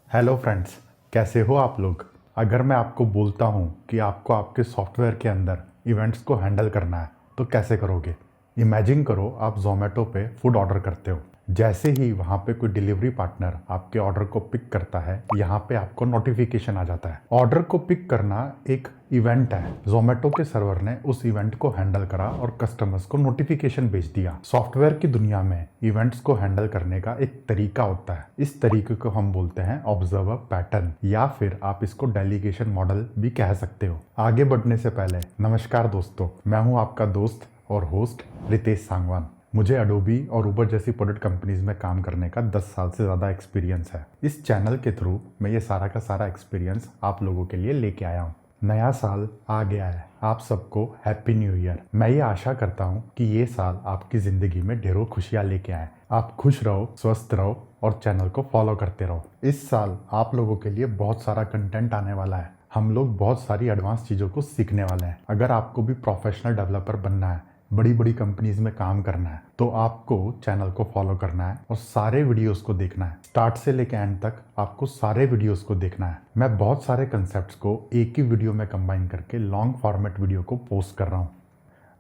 Hello friends, कैसे हो आप लोग। अगर मैं आपको बोलता हूँ कि आपको आपके सॉफ्टवेयर के अंदर इवेंट्स को हैंडल करना है तो कैसे करोगे। इमेजिन करो आप जोमेटो पे फूड ऑर्डर करते हो। जैसे ही वहाँ पे कोई डिलीवरी पार्टनर आपके ऑर्डर को पिक करता है, यहाँ पे आपको नोटिफिकेशन आ जाता है। ऑर्डर को पिक करना एक इवेंट है। जोमेटो के सर्वर ने उस इवेंट को हैंडल करा और कस्टमर्स को नोटिफिकेशन भेज दिया। सॉफ्टवेयर की दुनिया में इवेंट्स को हैंडल करने का एक तरीका होता है। इस तरीके को हम बोलते हैं ऑब्जर्वर पैटर्न, या फिर आप इसको डेलीगेशन मॉडल भी कह सकते हो। आगे बढ़ने से पहले नमस्कार दोस्तों, मैं हूं आपका दोस्त और होस्ट रितेश सांगवान। मुझे अडोबी और उबर जैसी प्रोडक्ट कंपनीज में काम करने का 10 साल से ज़्यादा एक्सपीरियंस है। इस चैनल के थ्रू मैं ये सारा का सारा एक्सपीरियंस आप लोगों के लिए लेके आया हूँ। नया साल आ गया है, आप सबको हैप्पी न्यू ईयर। मैं ये आशा करता हूँ कि ये साल आपकी ज़िंदगी में ढेरों खुशियाँ लेके आए। आप खुश रहो, स्वस्थ रहो और चैनल को फॉलो करते रहो। इस साल आप लोगों के लिए बहुत सारा कंटेंट आने वाला है। हम लोग बहुत सारी एडवांस चीज़ों को सीखने वाले हैं। अगर आपको भी प्रोफेशनल डेवलपर बनना है, बड़ी बड़ी कंपनीज में काम करना है, तो आपको चैनल को फॉलो करना है और सारे वीडियोस को देखना है। स्टार्ट से लेकर एंड तक आपको सारे वीडियोस को देखना है। मैं बहुत सारे कंसेप्ट्स को एक ही वीडियो में कंबाइन करके लॉन्ग फॉर्मेट वीडियो को पोस्ट कर रहा हूँ।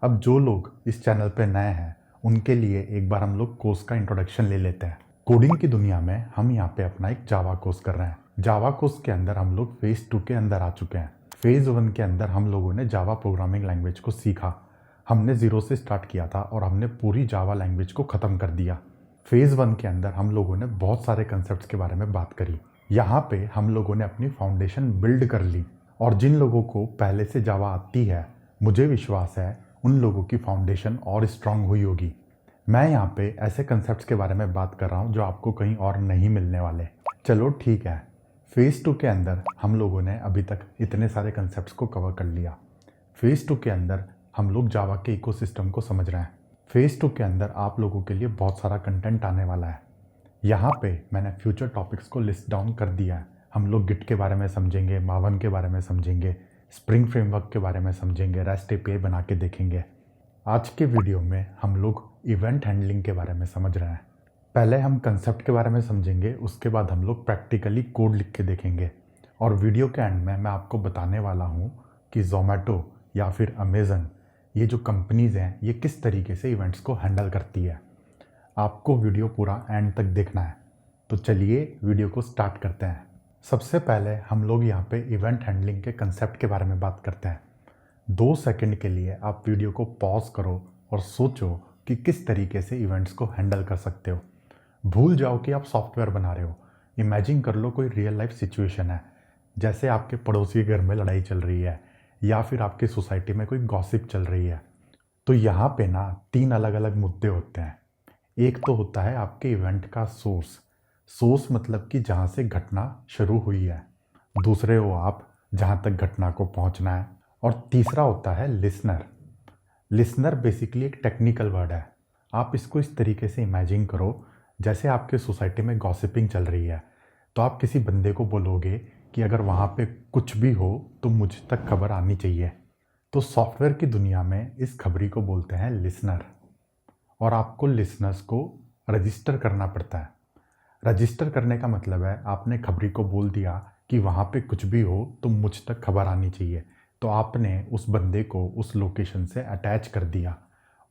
अब जो लोग इस चैनल पे नए हैं उनके लिए एक बार हम लोग कोर्स का इंट्रोडक्शन ले लेते हैं। कोडिंग की दुनिया में हम यहाँ पे अपना एक जावा कोर्स कर रहे हैं। जावा कोर्स के अंदर हम लोग फेज 2 के अंदर आ चुके हैं। फेज 1 के अंदर हम लोगों ने जावा प्रोग्रामिंग लैंग्वेज को सीखा। हमने ज़ीरो से स्टार्ट किया था और हमने पूरी जावा लैंग्वेज को ख़त्म कर दिया। फेज़ 1 के अंदर हम लोगों ने बहुत सारे कंसेप्ट्स के बारे में बात करी। यहाँ पे हम लोगों ने अपनी फाउंडेशन बिल्ड कर ली और जिन लोगों को पहले से जावा आती है, मुझे विश्वास है उन लोगों की फाउंडेशन और स्ट्रांग हुई होगी। मैं यहाँ पे ऐसे कंसेप्ट्स के बारे में बात कर रहा हूँ जो आपको कहीं और नहीं मिलने वाले। चलो ठीक है, फेज़ 2 के अंदर हम लोगों ने अभी तक इतने सारे कंसेप्ट्स को कवर कर लिया। फेज़ 2 के अंदर हम लोग जावा के इकोसिस्टम को समझ रहे हैं। फेज़ 2 के अंदर आप लोगों के लिए बहुत सारा कंटेंट आने वाला है। यहाँ पे मैंने फ्यूचर टॉपिक्स को लिस्ट डाउन कर दिया है। हम लोग गिट के बारे में समझेंगे, मावन के बारे में समझेंगे, स्प्रिंग फ्रेमवर्क के बारे में समझेंगे, रेस्ट एपीआई बना के देखेंगे। आज के वीडियो में हम लोग इवेंट हैंडलिंग के बारे में समझ रहे हैं। पहले हम कंसेप्ट के बारे में समझेंगे, उसके बाद हम लोग प्रैक्टिकली कोड लिख के देखेंगे और वीडियो के एंड में मैं आपको बताने वाला हूँ कि जोमेटो या फिर अमेज़न, ये जो कंपनीज़ हैं, ये किस तरीके से इवेंट्स को हैंडल करती है। आपको वीडियो पूरा एंड तक देखना है। तो चलिए वीडियो को स्टार्ट करते हैं। सबसे पहले हम लोग यहाँ पे इवेंट हैंडलिंग के कंसेप्ट के बारे में बात करते हैं। 2 सेकंड के लिए आप वीडियो को पॉज करो और सोचो कि किस तरीके से इवेंट्स को हैंडल कर सकते हो। भूल जाओ कि आप सॉफ्टवेयर बना रहे हो। इमेजिन कर लो कोई रियल लाइफ सिचुएशन है, जैसे आपके पड़ोसी के घर में लड़ाई चल रही है या फिर आपकी सोसाइटी में कोई गॉसिप चल रही है। तो यहाँ पे ना 3 अलग अलग मुद्दे होते हैं। एक तो होता है आपके इवेंट का सोर्स मतलब कि जहाँ से घटना शुरू हुई है। दूसरे हो आप, जहाँ तक घटना को पहुँचना है। और तीसरा होता है लिसनर बेसिकली एक टेक्निकल वर्ड है। आप इसको इस तरीके से इमेजिन करो, जैसे आपके सोसाइटी में गॉसिपिंग चल रही है, तो आप किसी बंदे को बोलोगे कि अगर वहाँ पे कुछ भी हो तो मुझ तक खबर आनी चाहिए। तो सॉफ्टवेयर की दुनिया में इस खबरी को बोलते हैं लिसनर, और आपको लिसनर्स को रजिस्टर करना पड़ता है। रजिस्टर करने का मतलब है आपने खबरी को बोल दिया कि वहाँ पे कुछ भी हो तो मुझ तक खबर आनी चाहिए, तो आपने उस बंदे को उस लोकेशन से अटैच कर दिया।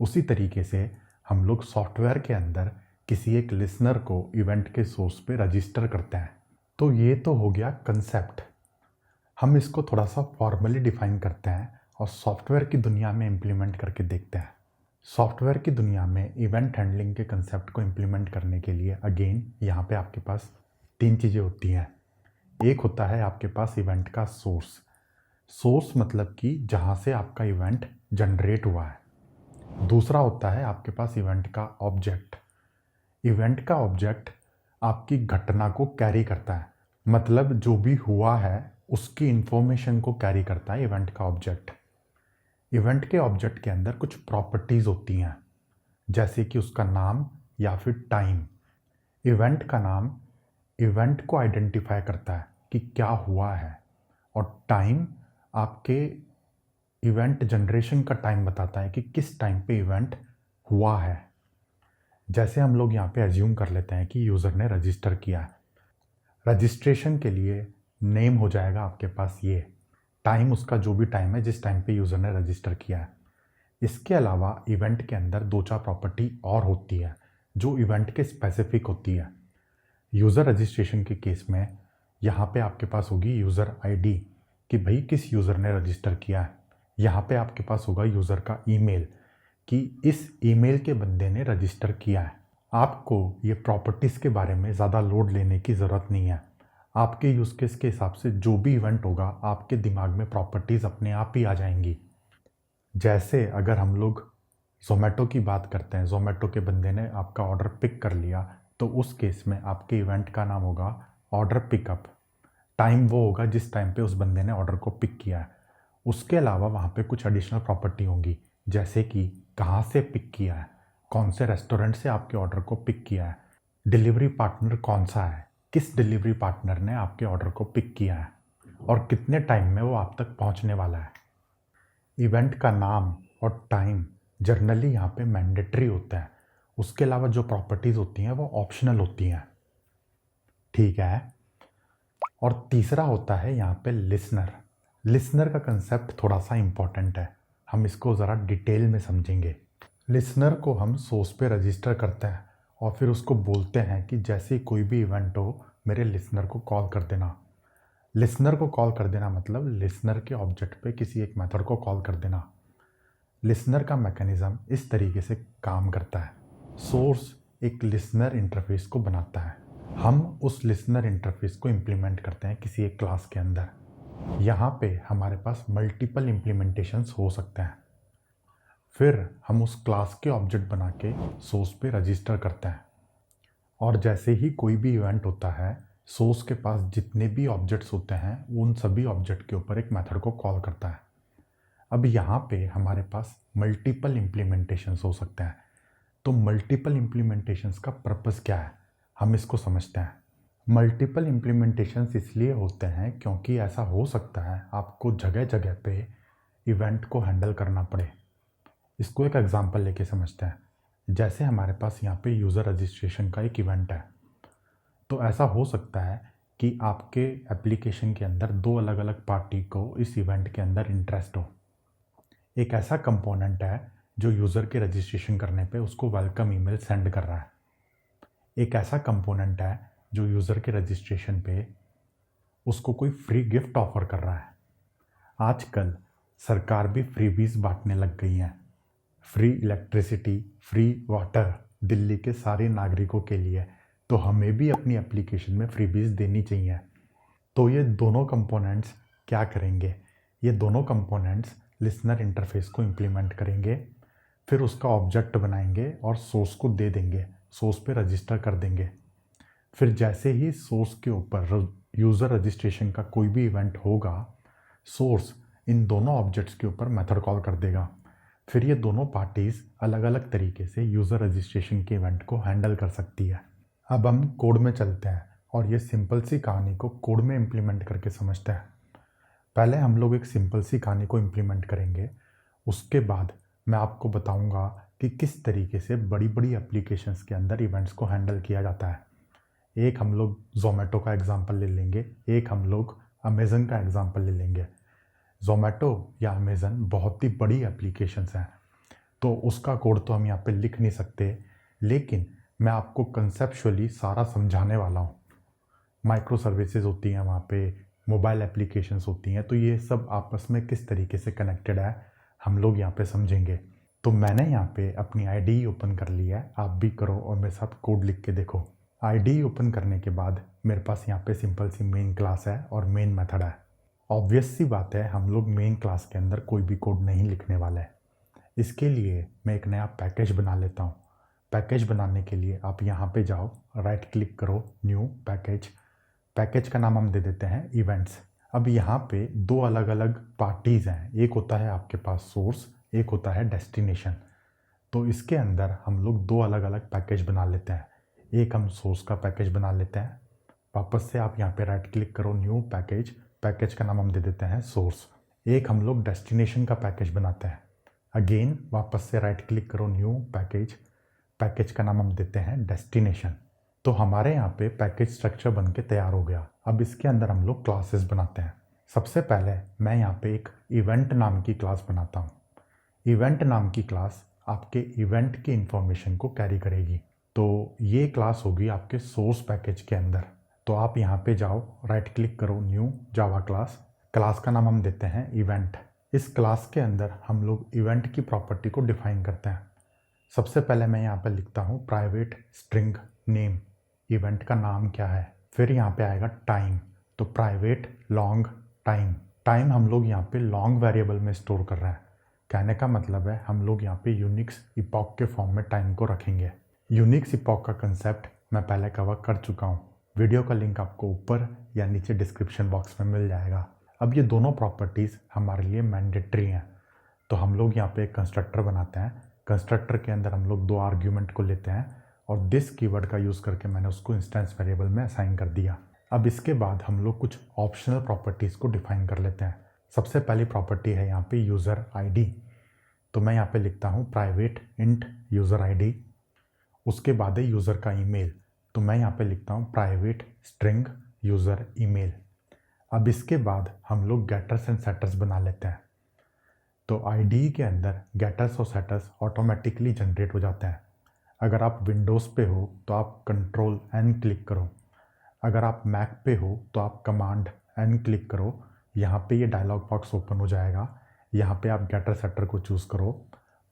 उसी तरीके से हम लोग सॉफ्टवेयर के अंदर किसी एक लिसनर को इवेंट के सोर्स पे रजिस्टर करते हैं। तो ये तो हो गया कंसेप्ट। हम इसको थोड़ा सा फॉर्मली डिफाइन करते हैं और सॉफ्टवेयर की दुनिया में इम्प्लीमेंट करके देखते हैं। सॉफ्टवेयर की दुनिया में इवेंट हैंडलिंग के कंसेप्ट को इम्प्लीमेंट करने के लिए अगेन यहाँ पे आपके पास 3 चीज़ें होती हैं। एक होता है आपके पास इवेंट का सोर्स मतलब कि जहाँ से आपका इवेंट जनरेट हुआ है। दूसरा होता है आपके पास इवेंट का ऑब्जेक्ट। इवेंट का ऑब्जेक्ट आपकी घटना को कैरी करता है, मतलब जो भी हुआ है उसकी इंफॉर्मेशन को कैरी करता है इवेंट का ऑब्जेक्ट। इवेंट के ऑब्जेक्ट के अंदर कुछ प्रॉपर्टीज़ होती हैं, जैसे कि उसका नाम या फिर टाइम। इवेंट का नाम इवेंट को आइडेंटिफाई करता है कि क्या हुआ है, और टाइम आपके इवेंट जनरेशन का टाइम बताता है कि किस टाइम पे इवेंट हुआ है। जैसे हम लोग यहाँ पे एज्यूम कर लेते हैं कि यूज़र ने रजिस्टर किया है। रजिस्ट्रेशन के लिए नेम हो जाएगा आपके पास ये, टाइम उसका जो भी टाइम है जिस टाइम पे यूज़र ने रजिस्टर किया है। इसके अलावा इवेंट के अंदर 2-4 प्रॉपर्टी और होती है जो इवेंट के स्पेसिफिक होती है। यूज़र रजिस्ट्रेशन के केस में यहाँ पे आपके पास होगी यूज़र आईडी कि भाई किस यूज़र ने रजिस्टर किया है। यहाँ पे आपके पास होगा यूज़र का ईमेल कि इस ईमेल के बंदे ने रजिस्टर किया है। आपको ये प्रॉपर्टीज़ के बारे में ज़्यादा लोड लेने की ज़रूरत नहीं है। आपके यूज़ केस के हिसाब से जो भी इवेंट होगा आपके दिमाग में प्रॉपर्टीज़ अपने आप ही आ जाएंगी। जैसे अगर हम लोग ज़ोमैटो की बात करते हैं, ज़ोमैटो के बंदे ने आपका ऑर्डर पिक कर लिया, तो उस केस में आपके इवेंट का नाम होगा ऑर्डर पिकअप। टाइम वो होगा जिस टाइम पे उस बंदे ने ऑर्डर को पिक किया है। उसके अलावा वहाँ पे कुछ एडिशनल प्रॉपर्टी होंगी, जैसे कि कहाँ से पिक किया है, कौन से रेस्टोरेंट से आपके ऑर्डर को पिक किया है, डिलीवरी पार्टनर कौन सा है, किस डिलीवरी पार्टनर ने आपके ऑर्डर को पिक किया है और कितने टाइम में वो आप तक पहुँचने वाला है। इवेंट का नाम और टाइम जनरली यहाँ पे मैंडेटरी होता है। उसके अलावा जो प्रॉपर्टीज़ होती हैं वो ऑप्शनल होती हैं, ठीक है। और तीसरा होता है यहाँ पे लिसनर। लिसनर का कंसेप्ट थोड़ा सा इम्पॉर्टेंट है, हम इसको ज़रा डिटेल में समझेंगे। लिसनर को हम सोर्स पे रजिस्टर करते हैं और फिर उसको बोलते हैं कि जैसे ही कोई भी इवेंट हो मेरे लिसनर को कॉल कर देना। लिसनर को कॉल कर देना मतलब लिसनर के ऑब्जेक्ट पे किसी एक मेथड को कॉल कर देना। लिसनर का मैकेनिज़्म इस तरीके से काम करता है। सोर्स एक लिसनर इंटरफेस को बनाता है, हम उस लिसनर इंटरफेस को इम्प्लीमेंट करते हैं किसी एक क्लास के अंदर। यहाँ पे हमारे पास मल्टीपल इम्प्लीमेंटेशंस हो सकते हैं। फिर हम उस क्लास के ऑब्जेक्ट बना के सोर्स पे रजिस्टर करते हैं और जैसे ही कोई भी इवेंट होता है सोर्स के पास जितने भी ऑब्जेक्ट्स होते हैं उन सभी ऑब्जेक्ट के ऊपर एक मेथड को कॉल करता है। अब यहाँ पे हमारे पास मल्टीपल इम्प्लीमेंटेशंस हो सकते हैं। तो मल्टीपल इम्प्लीमेंटेशंस का पर्पस क्या है, हम इसको समझते हैं। मल्टीपल इम्प्लीमेंटेशंस इसलिए होते हैं क्योंकि ऐसा हो सकता है आपको जगह जगह पे इवेंट को हैंडल करना पड़े। इसको एक एग्जांपल लेके समझते हैं। जैसे हमारे पास यहाँ पे यूज़र रजिस्ट्रेशन का एक इवेंट है, तो ऐसा हो सकता है कि आपके एप्लीकेशन के अंदर 2 अलग अलग पार्टी को इस इवेंट के अंदर इंटरेस्ट हो। एक ऐसा कंपोनेंट है जो यूज़र के रजिस्ट्रेशन करने पे उसको वेलकम ईमेल सेंड कर रहा है। एक ऐसा कंपोनेंट है जो यूज़र के रजिस्ट्रेशन पे उसको कोई फ्री गिफ्ट ऑफर कर रहा है। आजकल सरकार भी फ्रीबीज बांटने लग गई हैं। Free electricity, free water Delhi के सारे नागरिकों के लिए, तो हमें भी अपनी एप्लीकेशन में फ्रीबीज देनी चाहिए। तो ये दोनों कंपोनेंट्स क्या करेंगे, ये दोनों कंपोनेंट्स लिसनर इंटरफेस को इम्प्लीमेंट करेंगे, फिर उसका ऑब्जेक्ट बनाएंगे और सोर्स को दे देंगे, सोर्स पे रजिस्टर कर देंगे। फिर जैसे ही सोर्स के ऊपर यूज़र रजिस्ट्रेशन का कोई भी इवेंट होगा, सोर्स इन दोनों ऑब्जेक्ट्स के ऊपर मेथड कॉल कर देगा। फिर ये दोनों पार्टीज़ अलग अलग तरीके से यूज़र रजिस्ट्रेशन के इवेंट को हैंडल कर सकती है। अब हम कोड में चलते हैं और ये सिंपल सी कहानी को कोड में इम्प्लीमेंट करके समझते हैं। पहले हम लोग एक सिंपल सी कहानी को इम्प्लीमेंट करेंगे, उसके बाद मैं आपको बताऊंगा कि किस तरीके से बड़ी बड़ी एप्लीकेशंस के अंदर इवेंट्स को हैंडल किया जाता है। एक हम लोग ज़ोमैटो का एग्जांपल ले लेंगे, एक हम लोग अमेज़न का एग्जांपल ले लेंगे। ज़ोमैटो या अमेज़न बहुत ही बड़ी एप्लीकेशंस हैं, तो उसका कोड तो हम यहाँ पे लिख नहीं सकते, लेकिन मैं आपको कंसेप्चुअली सारा समझाने वाला हूँ। माइक्रो सर्विसेज होती हैं वहाँ पे, मोबाइल एप्लीकेशंस होती हैं, तो ये सब आपस में किस तरीके से कनेक्टेड है हम लोग यहाँ पे समझेंगे। तो मैंने यहाँ पे अपनी आईडी ओपन कर लिया है, आप भी करो और मेरे साथ कोड लिख के देखो। आईडी ओपन करने के बाद मेरे पास यहाँ पे सिंपल सी मेन क्लास है और मेन मेथड है। ऑब्वियस सी बात है, हम लोग मेन क्लास के अंदर कोई भी कोड नहीं लिखने वाला है। इसके लिए मैं एक नया पैकेज बना लेता हूँ। पैकेज बनाने के लिए आप यहाँ पे जाओ, राइट क्लिक करो, न्यू पैकेज। पैकेज का नाम हम दे देते हैं इवेंट्स। अब यहाँ पे 2 अलग अलग पार्टीज़ हैं, एक होता है आपके पास सोर्स, एक होता है डेस्टिनेशन। तो इसके अंदर हम लोग 2 अलग अलग पैकेज बना लेते हैं। एक हम सोर्स का पैकेज बना लेते हैं, वापस से आप यहाँ पे राइट क्लिक करो, न्यू पैकेज, पैकेज का नाम हम दे देते हैं सोर्स। एक हम लोग डेस्टिनेशन का पैकेज बनाते हैं, अगेन वापस से राइट क्लिक करो, न्यू पैकेज, पैकेज का नाम हम देते हैं डेस्टिनेशन। तो हमारे यहाँ पे पैकेज स्ट्रक्चर बन के तैयार हो गया। अब इसके अंदर हम लोग क्लासेस बनाते हैं। सबसे पहले मैं यहाँ पे एक इवेंट नाम की क्लास बनाता हूँ। इवेंट नाम की क्लास आपके इवेंट की इंफॉर्मेशन को कैरी करेगी। तो ये क्लास होगी आपके सोर्स पैकेज के अंदर। तो आप यहाँ पे जाओ, राइट क्लिक करो, न्यू जावा क्लास। क्लास का नाम हम देते हैं इवेंट। इस क्लास के अंदर हम लोग इवेंट की प्रॉपर्टी को डिफाइन करते हैं। सबसे पहले मैं यहाँ पर लिखता हूँ प्राइवेट स्ट्रिंग नेम, इवेंट का नाम क्या है। फिर यहाँ पे आएगा टाइम, तो प्राइवेट लॉन्ग टाइम। टाइम हम लोग यहाँ पे लॉन्ग वेरिएबल में स्टोर कर रहे हैं। कहने का मतलब है हम लोग यहाँ पे यूनिक्स इपॉक के फॉर्म में टाइम को रखेंगे। यूनिक्स इपॉक का कंसेप्ट मैं पहले कवर कर चुका हूँ। वीडियो का लिंक आपको ऊपर या नीचे डिस्क्रिप्शन बॉक्स में मिल जाएगा। अब ये दोनों प्रॉपर्टीज़ हमारे लिए मैंडेटरी हैं। तो हम लोग यहाँ पे एक कंस्ट्रक्टर बनाते हैं। कंस्ट्रक्टर के अंदर हम लोग 2 आर्ग्यूमेंट को लेते हैं और दिस कीवर्ड का यूज़ करके मैंने उसको इंस्टेंस वेरिएबल में असाइन कर दिया। अब इसके बाद हम लोग कुछ ऑप्शनल प्रॉपर्टीज़ को डिफाइन कर लेते हैं। सबसे पहली प्रॉपर्टी है यहाँ पे यूज़र आईडी। तो मैं यहाँ पे लिखता हूँ प्राइवेट इंट यूज़र आईडी। उसके बाद है यूज़र का ईमेल, तो मैं यहाँ पे लिखता हूँ प्राइवेट स्ट्रिंग यूज़र ईमेल। अब इसके बाद हम लोग गेटर्स एंड सेटर्स बना लेते हैं। तो आईडी के अंदर गेटर्स और सेटर्स ऑटोमेटिकली जनरेट हो जाते हैं। अगर आप विंडोज़ पे हो तो आप कंट्रोल एन क्लिक करो, अगर आप मैक पे हो तो आप कमांड एन क्लिक करो। यहाँ पे ये डायलॉग बॉक्स ओपन हो जाएगा। यहाँ पे आप गेटर सेटर को चूज़ करो,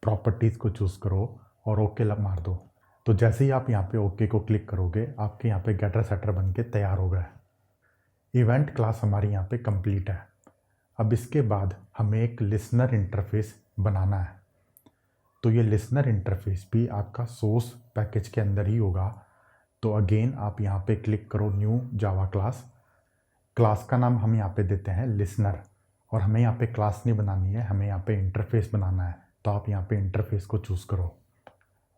प्रॉपर्टीज़ को चूज़ करो और ओके मार दो। तो जैसे ही आप यहाँ पे ओके को क्लिक करोगे, आपके यहाँ पे गेटर सेटर बन के तैयार हो गया। इवेंट क्लास हमारी यहाँ पे कंप्लीट है। अब इसके बाद हमें एक लिसनर इंटरफेस बनाना है। तो ये लिसनर इंटरफेस भी आपका सोर्स पैकेज के अंदर ही होगा। तो अगेन आप यहाँ पे क्लिक करो, न्यू जावा क्लास। क्लास का नाम हम यहाँ पे देते हैं लिसनर, और हमें यहाँ पे क्लास नहीं बनानी है, हमें यहाँ पे इंटरफेस बनाना है। तो आप यहाँ पे इंटरफेस को चूज़ करो,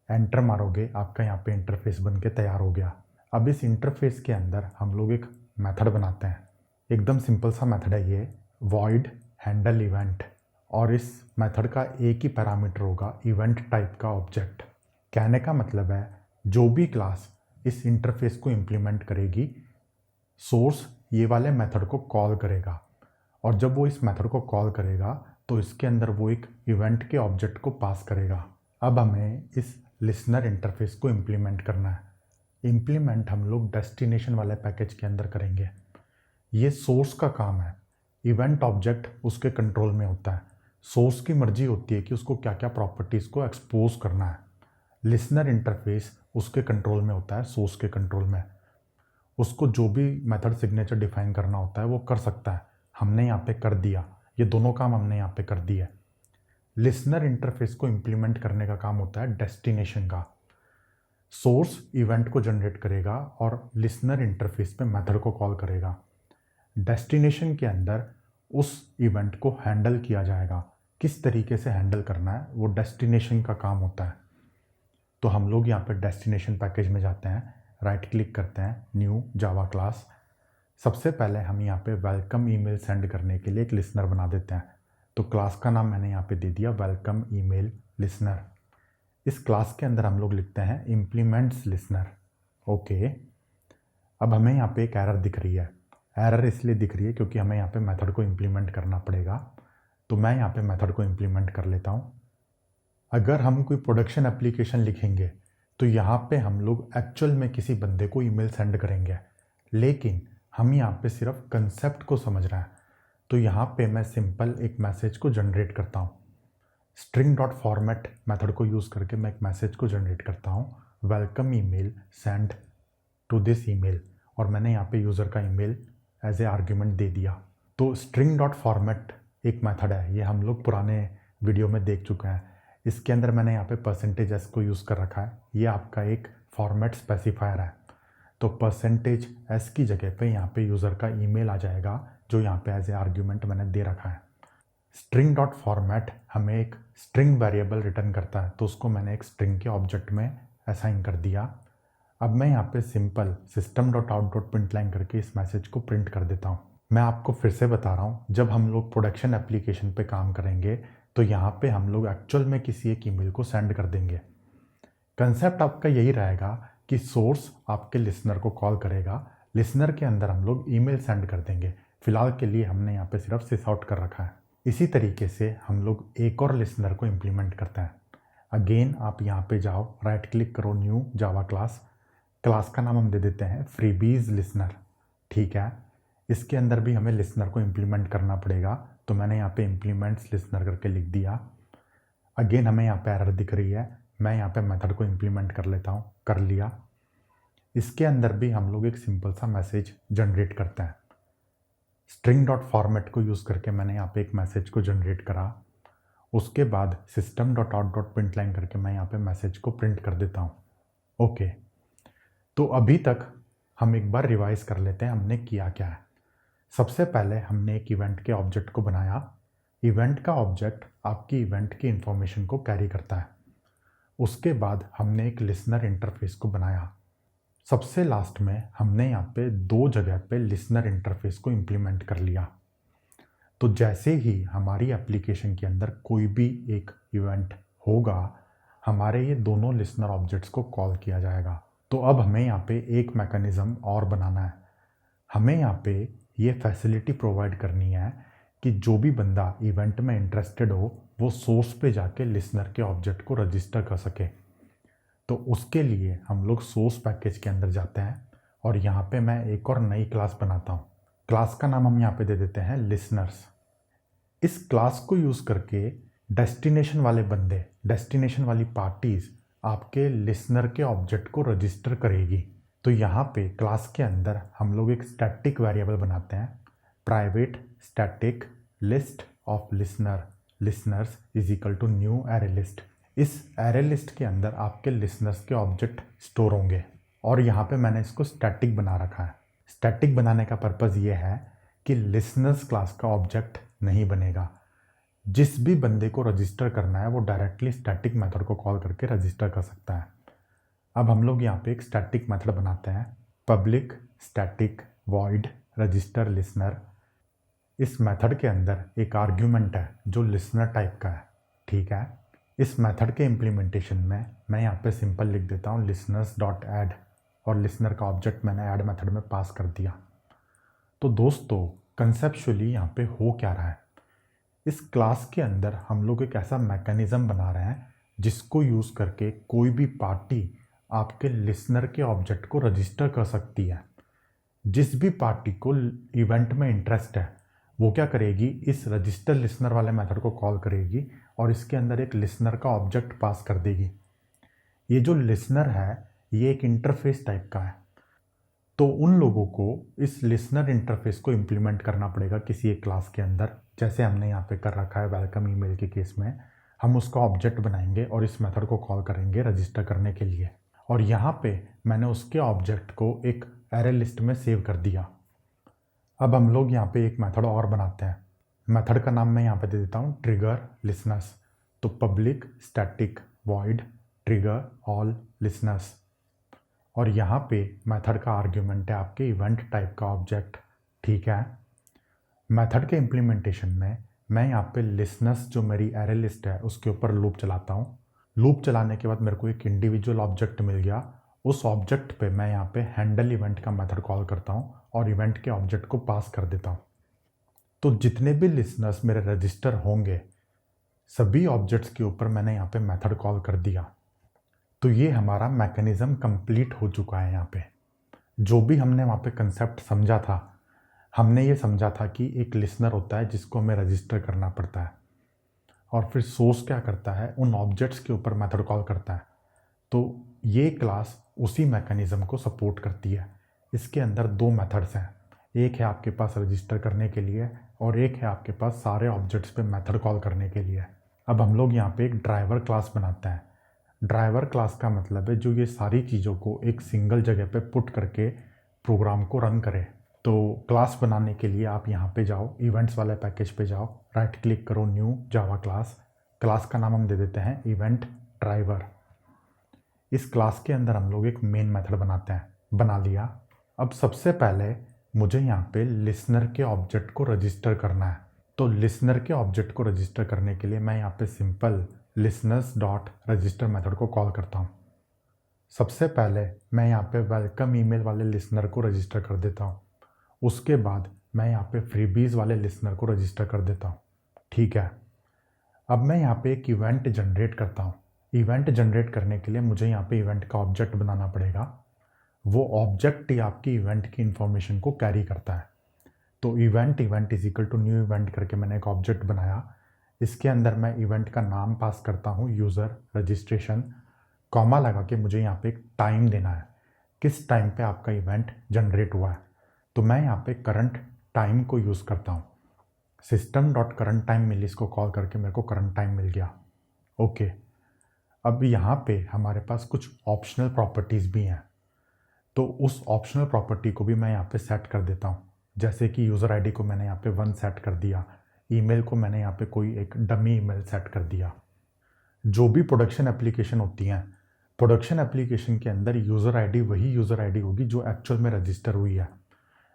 एंटर मारोगे, आपका यहाँ पे इंटरफेस बन के तैयार हो गया। अब इस इंटरफेस के अंदर हम लोग एक मेथड बनाते हैं। एकदम सिंपल सा मेथड है ये, वॉइड हैंडल इवेंट। और इस मेथड का एक ही पैरामीटर होगा, इवेंट टाइप का ऑब्जेक्ट। कहने का मतलब है जो भी क्लास इस इंटरफेस को इम्प्लीमेंट करेगी, सोर्स ये वाले मेथड को कॉल करेगा, और जब वो इस मेथड को कॉल करेगा तो इसके अंदर वो एक इवेंट के ऑब्जेक्ट को पास करेगा। अब हमें इस लिसनर इंटरफेस को इम्प्लीमेंट करना है। इम्प्लीमेंट हम लोग डेस्टिनेशन वाले पैकेज के अंदर करेंगे। ये सोर्स का काम है, इवेंट ऑब्जेक्ट उसके कंट्रोल में होता है। सोर्स की मर्जी होती है कि उसको क्या क्या प्रॉपर्टीज़ को एक्सपोज करना है। लिसनर इंटरफेस उसके कंट्रोल में होता है, सोर्स के कंट्रोल में। उसको जो भी मेथड सिग्नेचर डिफाइन करना होता है वो कर सकता है। हमने यहाँ पे कर दिया, ये दोनों काम हमने यहाँ पे कर दिया। लिसनर इंटरफेस को इम्प्लीमेंट करने का काम होता है डेस्टिनेशन का। सोर्स इवेंट को जनरेट करेगा और लिसनर इंटरफेस पे मेथड को कॉल करेगा। डेस्टिनेशन के अंदर उस इवेंट को हैंडल किया जाएगा। किस तरीके से हैंडल करना है वो डेस्टिनेशन का काम होता है। तो हम लोग यहाँ पे डेस्टिनेशन पैकेज में जाते हैं, राइट क्लिक करते हैं, न्यू जावा क्लास। सबसे पहले हम यहाँ पे वेलकम ईमेल सेंड करने के लिए एक लिसनर बना देते हैं। तो क्लास का नाम मैंने यहाँ पे दे दिया वेलकम ईमेल लिसनर। इस क्लास के अंदर हम लोग लिखते हैं इम्प्लीमेंट्स लिसनर। ओके, अब हमें यहाँ पे एक एरर दिख रही है। एरर इसलिए दिख रही है क्योंकि हमें यहाँ पे मेथड को इम्प्लीमेंट करना पड़ेगा। तो मैं यहाँ पे मेथड को इम्प्लीमेंट कर लेता हूँ। अगर हम कोई प्रोडक्शन एप्लीकेशन लिखेंगे तो यहाँ पे हम लोग एक्चुअल में किसी बंदे को ईमेल सेंड करेंगे, लेकिन हम यहाँ पे सिर्फ कंसेप्ट को समझ रहे हैं। तो यहाँ पे मैं सिंपल एक मैसेज को जनरेट करता हूँ। स्ट्रिंग डॉट फॉर्मेट मेथड को यूज़ करके मैं एक मैसेज को जनरेट करता हूँ, welcome email send to this email, और मैंने यहाँ पे यूज़र का ईमेल एज ए आर्ग्यूमेंट दे दिया। तो स्ट्रिंग डॉट फॉर्मेट एक मेथड है, ये हम लोग पुराने वीडियो में देख चुके हैं। इसके अंदर मैंने यहाँ पे परसेंटेज एस को यूज़ कर रखा है, ये आपका एक फॉर्मेट स्पेसिफायर है। तो परसेंटेज एस की जगह पे यहाँ पे यूज़र का ईमेल आ जाएगा, जो यहाँ पे एज ए आर्ग्यूमेंट मैंने दे रखा है। स्ट्रिंग डॉट फॉर्मेट हमें एक स्ट्रिंग वेरिएबल रिटर्न करता है, तो उसको मैंने एक स्ट्रिंग के ऑब्जेक्ट में असाइन कर दिया। अब मैं यहाँ पे simple system dot out dot print line करके इस मैसेज को प्रिंट कर देता हूँ। मैं आपको फिर से बता रहा हूँ, जब हम लोग प्रोडक्शन एप्लीकेशन पे काम करेंगे तो यहाँ पे हम लोग एक्चुअल में किसी एक ईमेल को सेंड कर देंगे। कंसेप्ट आपका यही रहेगा कि सोर्स आपके लिसनर को कॉल करेगा, लिसनर के अंदर हम लोग ईमेल सेंड कर देंगे। फिलहाल के लिए हमने यहाँ पे सिर्फ सिस आउट कर रखा है। इसी तरीके से हम लोग एक और लिसनर को इम्प्लीमेंट करते हैं। अगेन आप यहाँ पे जाओ, राइट क्लिक करो, न्यू जावा क्लास, क्लास का नाम हम दे देते हैं फ्रीबीज लिसनर। ठीक है, इसके अंदर भी हमें लिसनर को इम्प्लीमेंट करना पड़ेगा, तो मैंने यहाँ पे इम्प्लीमेंट्स लिसनर करके लिख दिया। अगेन हमें यहाँ पे एरर दिख रही है, मैं यहाँ पे मेथड को इम्प्लीमेंट कर लेता हूँ, कर लिया। इसके अंदर भी हम लोग एक सिंपल सा मैसेज जनरेट करते हैं। स्ट्रिंग डॉट फॉर्मेट को यूज़ करके मैंने यहाँ पे एक मैसेज को जनरेट करा। उसके बाद system dot out dot print line करके मैं यहाँ पे मैसेज को प्रिंट कर देता हूँ। ओके, तो अभी तक हम एक बार रिवाइज कर लेते हैं हमने किया क्या है। सबसे पहले हमने एक इवेंट के ऑब्जेक्ट को बनाया। इवेंट का ऑब्जेक्ट आपकी इवेंट की इंफॉर्मेशन को कैरी करता है। उसके बाद हमने एक लिसनर इंटरफेस को बनाया। सबसे लास्ट में हमने यहाँ पे 2 जगह पे लिसनर इंटरफेस को इम्प्लीमेंट कर लिया। तो जैसे ही हमारी एप्लीकेशन के अंदर कोई भी एक इवेंट होगा, हमारे ये दोनों लिसनर ऑब्जेक्ट्स को कॉल किया जाएगा। तो अब हमें यहाँ पे एक मैकेनिज़्म और बनाना है। हमें यहाँ पे ये फैसिलिटी प्रोवाइड करनी है कि जो भी बंदा इवेंट में इंटरेस्टेड हो वो सोर्स पे जाके लिसनर के ऑब्जेक्ट को रजिस्टर कर सके। तो उसके लिए हम लोग सोर्स पैकेज के अंदर जाते हैं और यहाँ पे मैं एक और नई क्लास बनाता हूँ। क्लास का नाम हम यहाँ पे दे देते हैं लिसनर्स। इस क्लास को यूज़ करके डेस्टिनेशन वाले बंदे, डेस्टिनेशन वाली पार्टीज़ आपके लिसनर के ऑब्जेक्ट को रजिस्टर करेगी। तो यहाँ पे क्लास के अंदर हम लोग एक स्टैटिक वेरिएबल बनाते हैं, private static list of listeners is equal to new array list. इस एरे लिस्ट के अंदर आपके लिसनर्स के ऑब्जेक्ट स्टोर होंगे और यहाँ पे मैंने इसको स्टैटिक बना रखा है। स्टैटिक बनाने का पर्पज़ ये है कि लिसनर्स क्लास का ऑब्जेक्ट नहीं बनेगा। जिस भी बंदे को रजिस्टर करना है वो डायरेक्टली स्टैटिक मेथड को कॉल करके रजिस्टर कर सकता है। अब हम लोग यहाँ पे एक स्टैटिक मेथड बनाते हैं, public static void register listener. इस मेथड के अंदर एक आर्ग्यूमेंट है जो लिसनर टाइप का है। ठीक है, इस मेथड के इम्प्लीमेंटेशन में मैं यहाँ पे सिंपल लिख देता हूँ लिसनर्स डॉट ऐड, और लिसनर का ऑब्जेक्ट मैंने ऐड मेथड में पास कर दिया। तो दोस्तों कंसेप्चुअली यहाँ पे हो क्या रहा है, इस क्लास के अंदर हम लोग एक ऐसा मैकेनिज़्म बना रहे हैं जिसको यूज़ करके कोई भी पार्टी आपके लिसनर के ऑब्जेक्ट को रजिस्टर कर सकती है। जिस भी पार्टी को इवेंट में इंटरेस्ट है वो क्या करेगी, इस रजिस्टर लिसनर वाले मेथड को कॉल करेगी और इसके अंदर एक लिसनर का ऑब्जेक्ट पास कर देगी। ये जो लिसनर है ये एक इंटरफेस टाइप का है, तो उन लोगों को इस लिसनर इंटरफेस को इम्प्लीमेंट करना पड़ेगा किसी एक क्लास के अंदर। जैसे हमने यहाँ पे कर रखा है वेलकम ईमेल के केस में, हम उसका ऑब्जेक्ट बनाएंगे और इस मेथड को कॉल करेंगे रजिस्टर करने के लिए। और यहाँ पे मैंने उसके ऑब्जेक्ट को एक एरे लिस्ट में सेव कर दिया। अब हम लोग यहाँ पे एक मेथड और बनाते हैं। मेथड का नाम मैं यहाँ पे दे देता हूँ ट्रिगर लिसनर्स। तो public static void trigger all listeners, और यहाँ पे मेथड का आर्ग्यूमेंट है आपके इवेंट टाइप का ऑब्जेक्ट। ठीक है, मेथड के इम्प्लीमेंटेशन में मैं यहाँ पे लिसनर्स जो मेरी एरे लिस्ट है उसके ऊपर लूप चलाता हूँ। लूप चलाने के बाद मेरे को एक इंडिविजुअल ऑब्जेक्ट मिल गया। उस ऑब्जेक्ट पे मैं यहाँ पे हैंडल इवेंट का मेथड कॉल करता हूँ और इवेंट के ऑब्जेक्ट को पास कर देता हूँ। तो जितने भी लिसनर्स मेरे रजिस्टर होंगे सभी ऑब्जेक्ट्स के ऊपर मैंने यहाँ पे मेथड कॉल कर दिया। तो ये हमारा मैकेनिज़्म कंप्लीट हो चुका है। यहाँ पे जो भी हमने वहाँ पे कंसेप्ट समझा था, हमने ये समझा था कि एक लिसनर होता है जिसको हमें रजिस्टर करना पड़ता है और फिर सोर्स क्या करता है, उन ऑब्जेक्ट्स के ऊपर मेथड कॉल करता है। तो ये क्लास उसी मैकेनिज़्म को सपोर्ट करती है। इसके अंदर 2 मेथड्स हैं, एक है आपके पास रजिस्टर करने के लिए और एक है आपके पास सारे ऑब्जेक्ट्स पे मेथड कॉल करने के लिए। अब हम लोग यहाँ पे एक ड्राइवर क्लास बनाते हैं। ड्राइवर क्लास का मतलब है जो ये सारी चीज़ों को एक सिंगल जगह पे पुट करके प्रोग्राम को रन करे। तो क्लास बनाने के लिए आप यहाँ पे जाओ, इवेंट्स वाले पैकेज पे जाओ, राइट क्लिक करो, न्यू जावा क्लास। क्लास का नाम हम दे देते हैं इवेंट ड्राइवर। इस क्लास के अंदर हम लोग एक मेन मेथड बनाते हैं, बना लिया। अब सबसे पहले मुझे यहाँ पे लिसनर के ऑब्जेक्ट को रजिस्टर करना है। तो लिसनर के ऑब्जेक्ट को रजिस्टर करने के लिए मैं यहाँ पे simple listeners dot register method को कॉल करता हूँ। सबसे पहले मैं यहाँ पे वेलकम ईमेल वाले लिसनर को रजिस्टर कर देता हूँ। उसके बाद मैं यहाँ पे फ्रीबीज़ वाले लिसनर को रजिस्टर कर देता हूँ। ठीक है, अब मैं यहाँ पे एक इवेंट जनरेट करता हूँ। इवेंट जनरेट करने के लिए मुझे यहाँ पे इवेंट का ऑब्जेक्ट बनाना पड़ेगा। वो ऑब्जेक्ट ही आपकी इवेंट की इंफॉर्मेशन को कैरी करता है। तो event is equal to new event करके मैंने एक ऑब्जेक्ट बनाया। इसके अंदर मैं इवेंट का नाम पास करता हूँ, यूज़र रजिस्ट्रेशन, कॉमा लगा के मुझे यहाँ पे एक टाइम देना है, किस टाइम पे आपका इवेंट जनरेट हुआ है। तो मैं यहाँ पे करंट टाइम को यूज़ करता हूँ। सिस्टम डॉट करंट टाइम मिल, इसको कॉल करके मेरे को करंट टाइम मिल गया। ओके, अब यहाँ पे हमारे पास कुछ ऑप्शनल प्रॉपर्टीज़ भी हैं, तो उस ऑप्शनल प्रॉपर्टी को भी मैं यहाँ पे सेट कर देता हूँ। जैसे कि यूज़र आईडी को मैंने यहाँ पे 1 सेट कर दिया, ईमेल को मैंने यहाँ पे कोई एक डमी ईमेल सेट कर दिया। जो भी प्रोडक्शन एप्लीकेशन होती हैं, प्रोडक्शन एप्लीकेशन के अंदर यूज़र आईडी वही यूज़र आईडी होगी जो एक्चुअल में रजिस्टर हुई है।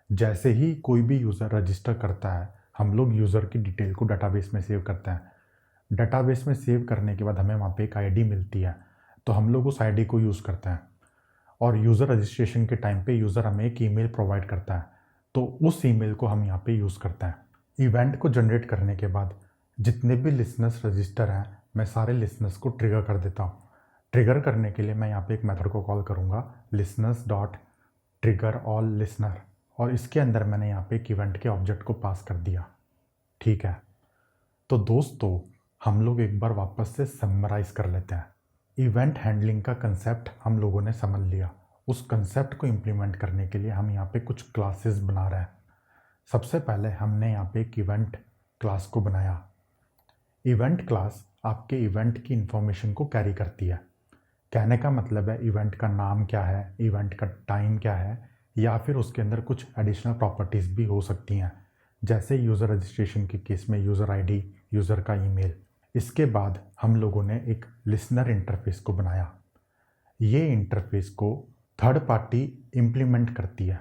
जैसे ही कोई भी यूज़र रजिस्टर करता है, हम लोग यूज़र की डिटेल को डाटाबेस में सेव करते हैं। डाटाबेस में सेव करने के बाद हमें वहाँ पे एक आईडी मिलती है, तो हम लोग उस आईडी को यूज़ करते हैं। और यूज़र रजिस्ट्रेशन के टाइम पे यूज़र हमें एक ईमेल प्रोवाइड करता है, तो उस ईमेल को हम यहाँ पे यूज़ करते हैं। इवेंट को जनरेट करने के बाद जितने भी लिसनर्स रजिस्टर हैं, मैं सारे लिसनर्स को ट्रिगर कर देता हूँ। ट्रिगर करने के लिए मैं यहाँ पे एक मेथड को कॉल करूँगा, listeners dot trigger all listener, और इसके अंदर मैंने यहाँ पे एक इवेंट के ऑब्जेक्ट को पास कर दिया। ठीक है, तो दोस्तों हम लोग एक बार वापस से समराइज़ कर लेते हैं। इवेंट हैंडलिंग का कंसेप्ट हम लोगों ने समझ लिया। उस कंसेप्ट को इम्प्लीमेंट करने के लिए हम यहाँ पे कुछ क्लासेस बना रहे हैं। सबसे पहले हमने यहाँ पे एक इवेंट क्लास को बनाया। इवेंट क्लास आपके इवेंट की इंफॉर्मेशन को कैरी करती है। कहने का मतलब है इवेंट का नाम क्या है, इवेंट का टाइम क्या है, या फिर उसके अंदर कुछ एडिशनल प्रॉपर्टीज़ भी हो सकती हैं, जैसे यूज़र रजिस्ट्रेशन के केस में यूज़र आईडी, यूज़र का ईमेल। इसके बाद हम लोगों ने एक लिसनर इंटरफेस को बनाया। ये इंटरफेस को थर्ड पार्टी इम्प्लीमेंट करती है।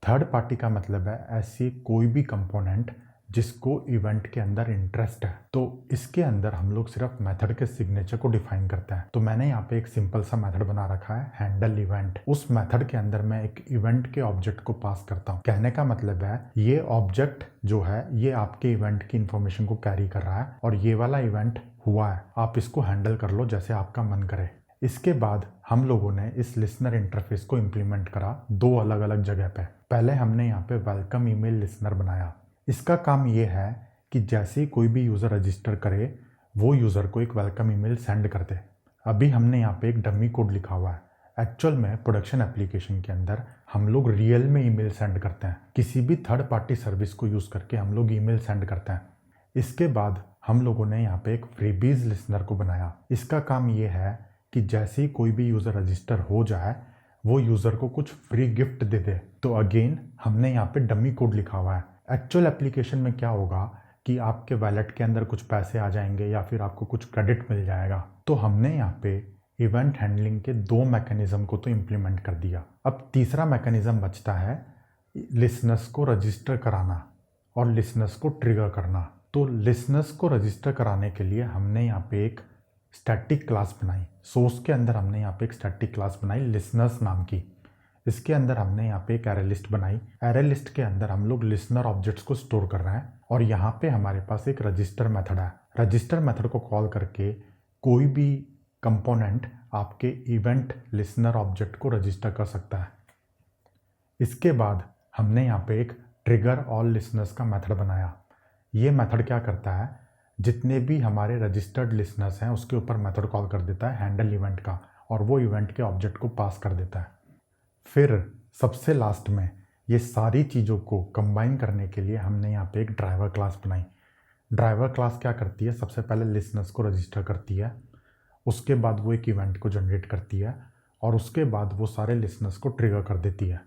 थर्ड पार्टी का मतलब है ऐसी कोई भी कंपोनेंट जिसको इवेंट के अंदर इंटरेस्ट है। तो इसके अंदर हम लोग सिर्फ मेथड के सिग्नेचर को डिफाइन करते हैं। तो मैंने यहाँ पे एक सिंपल सा मेथड बना रखा है, हैंडल इवेंट। उस मेथड के अंदर मैं एक इवेंट के ऑब्जेक्ट को पास करता हूँ। कहने का मतलब है ये ऑब्जेक्ट जो है ये आपके इवेंट की इंफॉर्मेशन को कैरी कर रहा है, और ये वाला इवेंट हुआ है, आप इसको हैंडल कर लो जैसे आपका मन करे। इसके बाद हम लोगों ने इस लिसनर इंटरफेस को इम्प्लीमेंट करा 2 अलग अलग जगह पे। पहले हमने यहाँ पे वेलकम ईमेल लिसनर बनाया। इसका काम ये है कि जैसे ही कोई भी यूज़र रजिस्टर करे, वो यूज़र को एक वेलकम ईमेल सेंड कर दे। अभी हमने यहाँ पे एक डमी कोड लिखा हुआ है। एक्चुअल में प्रोडक्शन एप्लीकेशन के अंदर हम लोग रियल में ईमेल सेंड करते हैं, किसी भी थर्ड पार्टी सर्विस को यूज़ करके हम लोग ईमेल सेंड करते हैं। इसके बाद हम लोगों ने यहाँ पे एक फ्रीबीज लिसनर को बनाया। इसका काम ये है कि जैसे ही कोई भी यूज़र रजिस्टर हो जाए, वो यूज़र को कुछ फ्री गिफ्ट दे दे। तो अगेन हमने यहाँ पे डमी कोड लिखा हुआ है। एक्चुअल एप्लीकेशन में क्या होगा कि आपके वैलेट के अंदर कुछ पैसे आ जाएंगे या फिर आपको कुछ क्रेडिट मिल जाएगा। तो हमने यहाँ पे इवेंट हैंडलिंग के 2 मैकेनिज्म को तो इम्प्लीमेंट कर दिया। अब तीसरा मैकेनिज्म बचता है लिसनर्स को रजिस्टर कराना और लिसनर्स को ट्रिगर करना। तो लिसनर्स को रजिस्टर कराने के लिए हमने यहाँ पे एक स्टैटिक क्लास बनाई। सोर्स के अंदर हमने यहाँ पे एक स्टैटिक क्लास बनाई लिसनर्स नाम की। इसके अंदर हमने यहाँ पे एक एरे लिस्ट बनाई। एरे लिस्ट के अंदर हम लोग लिसनर ऑब्जेक्ट्स को स्टोर कर रहे हैं, और यहाँ पे हमारे पास एक रजिस्टर मेथड है। रजिस्टर मेथड को कॉल करके कोई भी कंपोनेंट आपके इवेंट लिसनर ऑब्जेक्ट को रजिस्टर कर सकता है। इसके बाद हमने यहाँ पे एक ट्रिगर ऑल लिसनर्स का मेथड बनाया। ये मेथड क्या करता है, जितने भी हमारे रजिस्टर्ड लिसनर्स हैं उसके ऊपर मेथड कॉल कर देता है हैंडल इवेंट का, और वो इवेंट के ऑब्जेक्ट को पास कर देता है। फिर सबसे लास्ट में ये सारी चीज़ों को कंबाइन करने के लिए हमने यहाँ पे एक ड्राइवर क्लास बनाई। ड्राइवर क्लास क्या करती है, सबसे पहले लिसनर्स को रजिस्टर करती है, उसके बाद वो एक इवेंट को जनरेट करती है, और उसके बाद वो सारे लिसनर्स को ट्रिगर कर देती है।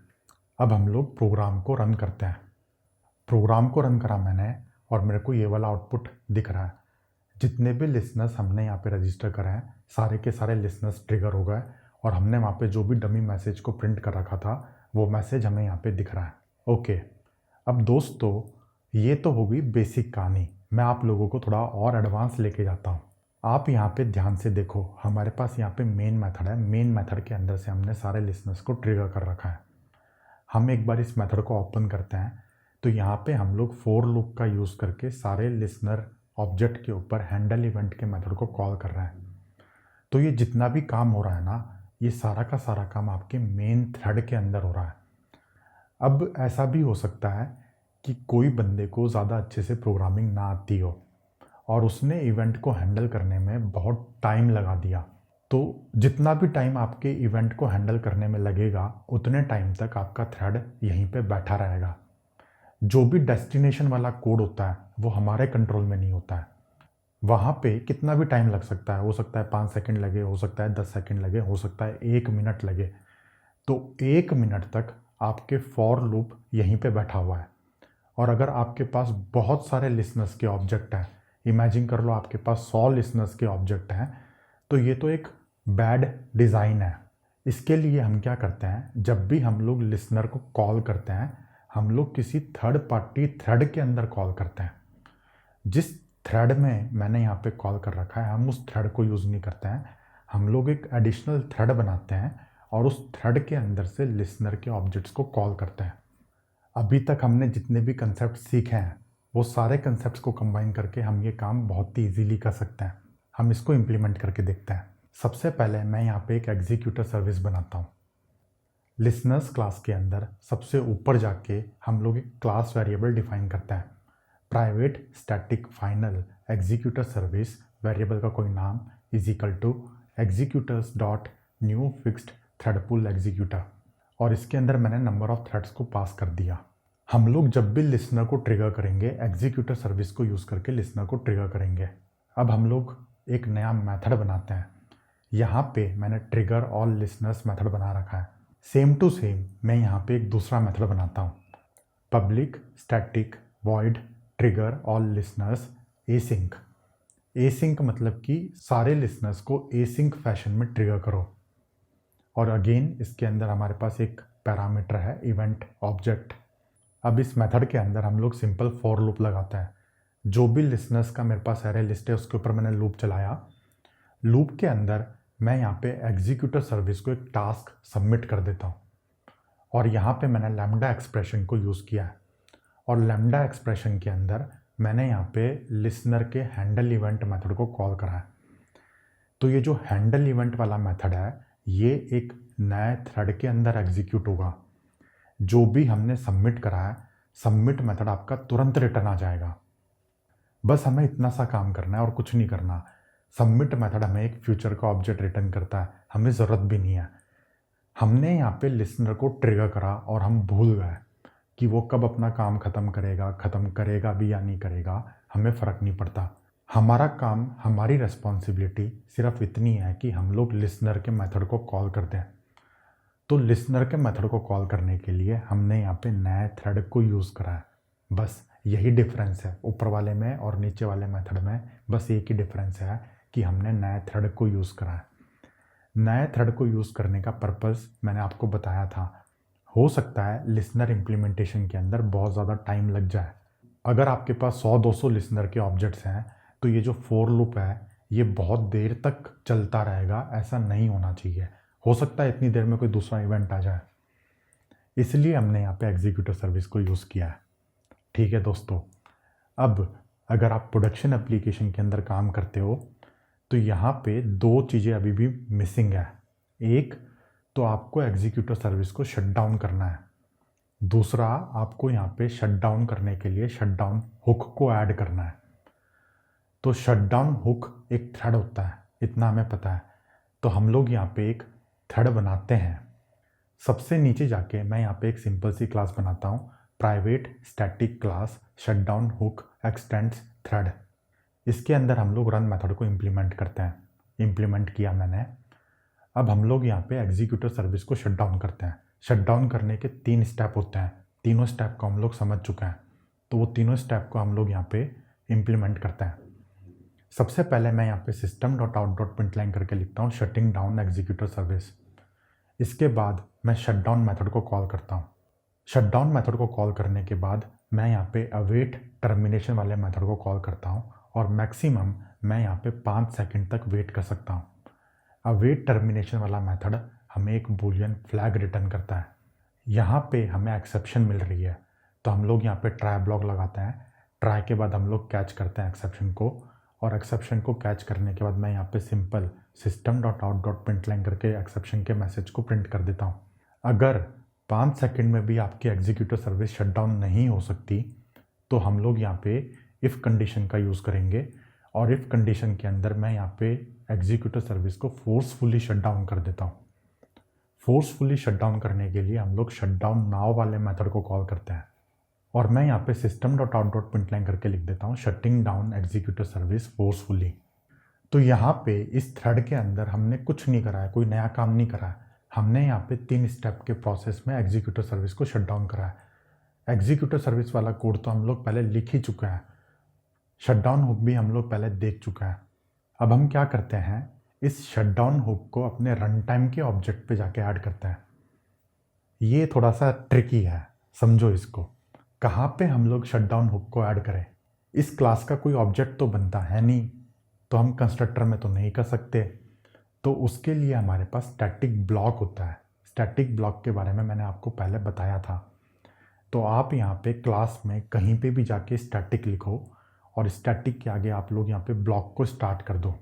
अब हम लोग प्रोग्राम को रन करते हैं। प्रोग्राम को रन करा मैंने, और मेरे को ये वाला आउटपुट दिख रहा है। जितने भी लिसनर्स हमने यहाँ पे रजिस्टर करे हैं, सारे के सारे लिसनर्स ट्रिगर हो गए, और हमने वहाँ पे जो भी डमी मैसेज को प्रिंट कर रखा था वो मैसेज हमें यहाँ पे दिख रहा है। ओके, अब दोस्तों ये तो होगी बेसिक कहानी। मैं आप लोगों को थोड़ा और एडवांस लेके जाता हूँ। आप यहाँ पे ध्यान से देखो, हमारे पास यहाँ पे मेन मेथड है। मेन मेथड के अंदर से हमने सारे लिसनर्स को ट्रिगर कर रखा है। हम एक बार इस मेथड को ओपन करते हैं तो यहाँ पे हम लोग फॉर लूप का यूज़ करके सारे लिसनर ऑब्जेक्ट के ऊपर हैंडल इवेंट के मेथड को कॉल कर रहे हैं। तो ये जितना भी काम हो रहा है ना, ये सारा का सारा काम आपके मेन थ्रेड के अंदर हो रहा है। अब ऐसा भी हो सकता है कि कोई बंदे को ज़्यादा अच्छे से प्रोग्रामिंग ना आती हो और उसने इवेंट को हैंडल करने में बहुत टाइम लगा दिया। तो जितना भी टाइम आपके इवेंट को हैंडल करने में लगेगा, उतने टाइम तक आपका थ्रेड यहीं पे बैठा रहेगा। जो भी डेस्टिनेशन वाला कोड होता है वो हमारे कंट्रोल में नहीं होता है। वहाँ पे कितना भी टाइम लग सकता है, हो सकता है 5 सेकंड लगे, हो सकता है 10 सेकंड लगे, हो सकता है 1 मिनट लगे। तो 1 मिनट तक आपके फॉर लूप यहीं पे बैठा हुआ है। और अगर आपके पास बहुत सारे लिसनर्स के ऑब्जेक्ट हैं, इमेजिन कर लो आपके पास 100 लिसनर्स के ऑब्जेक्ट हैं, तो ये तो एक बैड डिज़ाइन है। इसके लिए हम क्या करते हैं, जब भी हम लोग लिसनर को कॉल करते हैं, हम लोग किसी थर्ड पार्टी थ्रेड के अंदर कॉल करते हैं। जिस थ्रेड में मैंने यहाँ पे कॉल कर रखा है, हम उस थ्रेड को यूज़ नहीं करते हैं। हम लोग एक एडिशनल थ्रेड बनाते हैं और उस थ्रेड के अंदर से लिसनर के ऑब्जेक्ट्स को कॉल करते हैं। अभी तक हमने जितने भी कंसेप्ट सीखे हैं, वो सारे कंसेप्ट्स को कंबाइन करके हम ये काम बहुत ही ईजीली कर सकते हैं। हम इसको इम्प्लीमेंट करके देखते हैं। सबसे पहले मैं यहाँ पे एक एग्जीक्यूटर सर्विस बनाता हूँ। लिसनर्स क्लास के अंदर सबसे ऊपर जाके हम लोग एक क्लास वेरिएबल डिफाइन करते हैं, private static final executor service variable का कोई नाम is equal to executors dot new fixed thread pool executor. और इसके अंदर मैंने नंबर ऑफ थ्रेड्स को पास कर दिया। हम लोग जब भी लिसनर को ट्रिगर करेंगे, एग्जीक्यूटर सर्विस को यूज़ करके लिसनर को ट्रिगर करेंगे। अब हम लोग एक नया मेथड बनाते हैं। यहाँ पे मैंने ट्रिगर ऑल लिसनर्स मेथड बना रखा है। सेम टू सेम मैं यहाँ पे एक दूसरा मेथड बनाता हूँ, public static void trigger all listeners async. Async मतलब कि सारे लिसनर्स को एसिंक फैशन में ट्रिगर करो। और अगेन इसके अंदर हमारे पास एक पैरामीटर है इवेंट ऑब्जेक्ट। अब इस मेथड के अंदर हम लोग सिंपल फॉर लूप लगाते हैं। जो भी लिसनर्स का मेरे पास एरे लिस्ट है उसके ऊपर मैंने लूप चलाया। लूप के अंदर मैं यहाँ पे एग्जीक्यूटर सर्विस को एक टास्क सबमिट कर देता हूँ और यहाँ पे मैंने लैम्डा एक्सप्रेशन को यूज़ किया है। और लैम्डा एक्सप्रेशन के अंदर मैंने यहाँ पे लिसनर के हैंडल इवेंट मेथड को कॉल करा है। तो ये जो हैंडल इवेंट वाला मेथड है, ये एक नए थ्रेड के अंदर एग्जीक्यूट होगा। जो भी हमने सबमिट करा है, सबमिट मेथड आपका तुरंत रिटर्न आ जाएगा। बस हमें इतना सा काम करना है और कुछ नहीं करना। सबमिट मेथड हमें एक फ्यूचर का ऑब्जेक्ट रिटर्न करता है, हमें ज़रूरत भी नहीं है। हमने यहाँ पे लिसनर को ट्रिगर करा और हम भूल गए कि वो कब अपना काम ख़त्म करेगा भी या नहीं करेगा, हमें फ़र्क नहीं पड़ता। हमारा काम, हमारी रिस्पॉन्सिबिलिटी सिर्फ इतनी है कि हम लोग लिसनर के मेथड को कॉल करते हैं। तो लिसनर के मेथड को कॉल करने के लिए हमने यहाँ पे नए थ्रेड को यूज़ करा है। बस यही डिफरेंस है ऊपर वाले में और नीचे वाले मेथड में। बस एक ही डिफरेंस है कि हमने नए थ्रेड को यूज़ करा है। नए थ्रेड को यूज़ करने का पर्पस मैंने आपको बताया था। हो सकता है लिसनर इम्प्लीमेंटेशन के अंदर बहुत ज़्यादा टाइम लग जाए। अगर आपके पास 100-200 लिसनर के ऑब्जेक्ट्स हैं तो ये जो फॉर लूप है ये बहुत देर तक चलता रहेगा, ऐसा नहीं होना चाहिए। हो सकता है इतनी देर में कोई दूसरा इवेंट आ जाए, इसलिए हमने यहाँ पे एग्जीक्यूटर सर्विस को यूज़ किया है। ठीक है दोस्तों, अब अगर आप प्रोडक्शन एप्लीकेशन के अंदर काम करते हो तो यहाँ पे 2 चीज़ें अभी भी मिसिंग है। एक तो आपको एग्जीक्यूटर सर्विस को शट डाउन करना है। दूसरा, आपको यहाँ पे शट डाउन करने के लिए शट डाउन हुक को ऐड करना है। तो शट डाउन हुक एक थ्रेड होता है, इतना हमें पता है। तो हम लोग यहाँ पे एक थ्रेड बनाते हैं। सबसे नीचे जाके मैं यहाँ पे एक सिंपल सी क्लास बनाता हूँ, private static class shut down hook x tends thread. इसके अंदर हम लोग रन मेथड को इम्प्लीमेंट करते हैं। इम्प्लीमेंट किया मैंने। अब हम लोग यहाँ पे एग्जीक्यूटर सर्विस को शट डाउन करते हैं। शट डाउन करने के 3 स्टेप होते हैं। तीनों स्टेप को हम लोग समझ चुके हैं, तो वो तीनों स्टेप को हम लोग यहाँ पे इम्प्लीमेंट करते हैं। सबसे पहले मैं यहाँ पे system.out.println करके लिखता हूँ शटिंग डाउन एग्जीक्यूटर सर्विस। इसके बाद मैं शट डाउन मेथड को कॉल करता हूँ। शट डाउन मेथड को कॉल करने के बाद मैं यहाँ पे अवेट टर्मिनेशन वाले मेथड को कॉल करता हूँ और मैक्सिमम मैं यहाँ पे 5 सेकंड तक वेट कर सकता हूँ। अवेट टर्मिनेशन वाला मेथड हमें एक बूलियन फ्लैग रिटर्न करता है। यहाँ पे हमें एक्सेप्शन मिल रही है, तो हम लोग यहाँ पे ट्राई ब्लॉक लगाते हैं। ट्राई के बाद हम लोग कैच करते हैं एक्सेप्शन को, और एक्सेप्शन को कैच करने के बाद मैं यहाँ पे सिंपल system.out.println करके एक्सेप्शन के मैसेज को प्रिंट कर देता हूँ। अगर 5 सेकंड में भी आपकी एग्जीक्यूटिव सर्विस शटडाउन नहीं हो सकती, तो हम लोग यहाँ पे इफ़ कंडीशन का यूज़ करेंगे, और इफ़ कंडीशन के अंदर मैं यहाँ पे एग्जीक्यूटिव सर्विस को फोर्सफुली शटडाउन कर देता हूँ। फोर्सफुली शटडाउन करने के लिए हम लोग शटडाउन नाउ वाले मेथड को कॉल करते हैं, और मैं यहाँ पे system.out.println करके लिख देता हूँ shutting down executive service forcefully. तो यहाँ पे इस थ्रेड के अंदर हमने कुछ नहीं करा है, कोई नया काम नहीं करा है। हमने यहाँ पे 3 स्टेप के प्रोसेस में एग्जीक्यूटिव सर्विस को शट डाउन करा है। एग्जीक्यूटिव सर्विस वाला कोड तो हम लोग पहले लिख ही चुके हैं, शटडाउन हुक भी हम लोग पहले देख चुके हैं। अब हम क्या करते हैं, इस शटडाउन हुक को अपने रन टाइम के ऑब्जेक्ट पे जाके ऐड करते हैं। ये थोड़ा सा ट्रिकी है, समझो इसको। कहाँ पे हम लोग शटडाउन हुक को ऐड करें? इस क्लास का कोई ऑब्जेक्ट तो बनता है नहीं, तो हम कंस्ट्रक्टर में तो नहीं कर सकते। तो उसके लिए हमारे पास स्टैटिक ब्लॉक होता है। स्टैटिक ब्लॉक के बारे में मैंने आपको पहले बताया था। तो आप यहाँ पे क्लास में कहीं पे भी जाके स्टैटिक लिखो, और स्टैटिक के आगे आप लोग यहाँ पे ब्लॉक को स्टार्ट कर दो।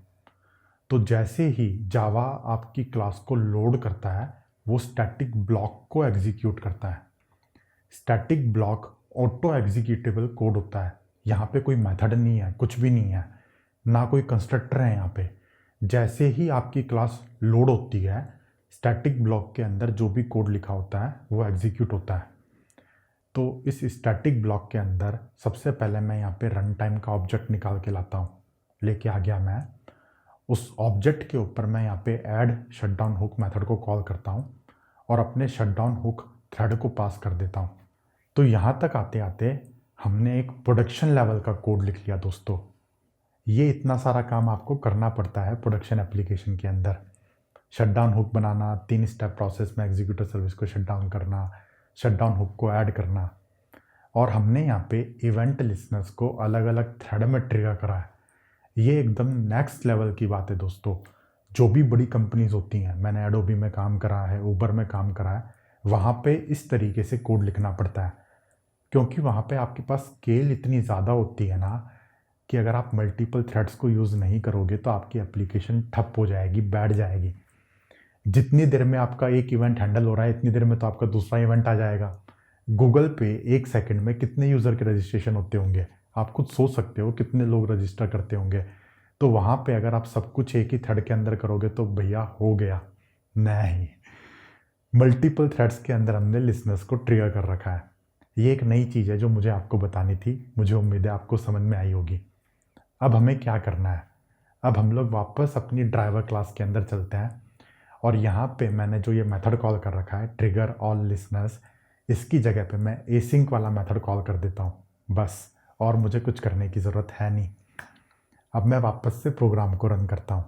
तो जैसे ही जावा आपकी क्लास को लोड करता है, वो स्टैटिक ब्लॉक को एग्जीक्यूट करता है। Static block auto executable code होता है। यहाँ पे कोई मेथड नहीं है, कुछ भी नहीं है, ना कोई कंस्ट्रक्टर है यहाँ पे। जैसे ही आपकी क्लास लोड होती है, स्टैटिक ब्लॉक के अंदर जो भी कोड लिखा होता है वो एग्जीक्यूट होता है। तो इस स्टैटिक ब्लॉक के अंदर सबसे पहले मैं यहाँ पे रन टाइम का ऑब्जेक्ट निकाल के लाता हूँ, लेके आ गया मैं। उस ऑब्जेक्ट के ऊपर मैं यहाँ पे ऐड शटडाउन हुक मेथड को कॉल करता हूँ, और अपने शटडाउन हुक थ्रेड को पास कर देता हूँ। तो यहाँ तक आते आते हमने एक प्रोडक्शन लेवल का कोड लिख लिया दोस्तों। ये इतना सारा काम आपको करना पड़ता है प्रोडक्शन एप्लीकेशन के अंदर। शटडाउन हुक बनाना, 3 स्टेप प्रोसेस में एग्जीक्यूटिव सर्विस को शटडाउन करना, शटडाउन हुक को ऐड करना, और हमने यहाँ पे इवेंट लिसनर्स को अलग अलग थ्रेड में ट्रिगर करा है। ये एकदम नेक्स्ट लेवल की बात है दोस्तों। जो भी बड़ी कंपनीज होती हैं, मैंने एडोबी में काम करा है, ऊबर में काम करा है, वहाँ पे इस तरीके से कोड लिखना पड़ता है, क्योंकि वहाँ पे आपके पास स्केल इतनी ज़्यादा होती है ना, कि अगर आप मल्टीपल थ्रेड्स को यूज़ नहीं करोगे तो आपकी एप्लीकेशन ठप हो जाएगी, बैठ जाएगी। जितनी देर में आपका एक इवेंट हैंडल हो रहा है, इतनी देर में तो आपका दूसरा इवेंट आ जाएगा। गूगल पे 1 सेकंड में कितने यूज़र के रजिस्ट्रेशन होते होंगे, आप खुद सोच सकते हो कितने लोग रजिस्टर करते होंगे। तो वहाँ पे अगर आप सब कुछ एक ही थ्रेड के अंदर करोगे तो भैया हो गया। नहीं, मल्टीपल थ्रेड्स के अंदर हमने लिसनर्स को ट्रिगर कर रखा है। ये एक नई चीज़ है जो मुझे आपको बतानी थी। मुझे उम्मीद है आपको समझ में आई होगी। अब हमें क्या करना है, अब हम लोग वापस अपनी ड्राइवर क्लास के अंदर चलते हैं, और यहाँ पे मैंने जो ये मेथड कॉल कर रखा है ट्रिगर ऑल लिसनर्स, इसकी जगह पे मैं एसिंक वाला मेथड कॉल कर देता हूँ बस, और मुझे कुछ करने की ज़रूरत है नहीं। अब मैं वापस से प्रोग्राम को रन करता हूँ।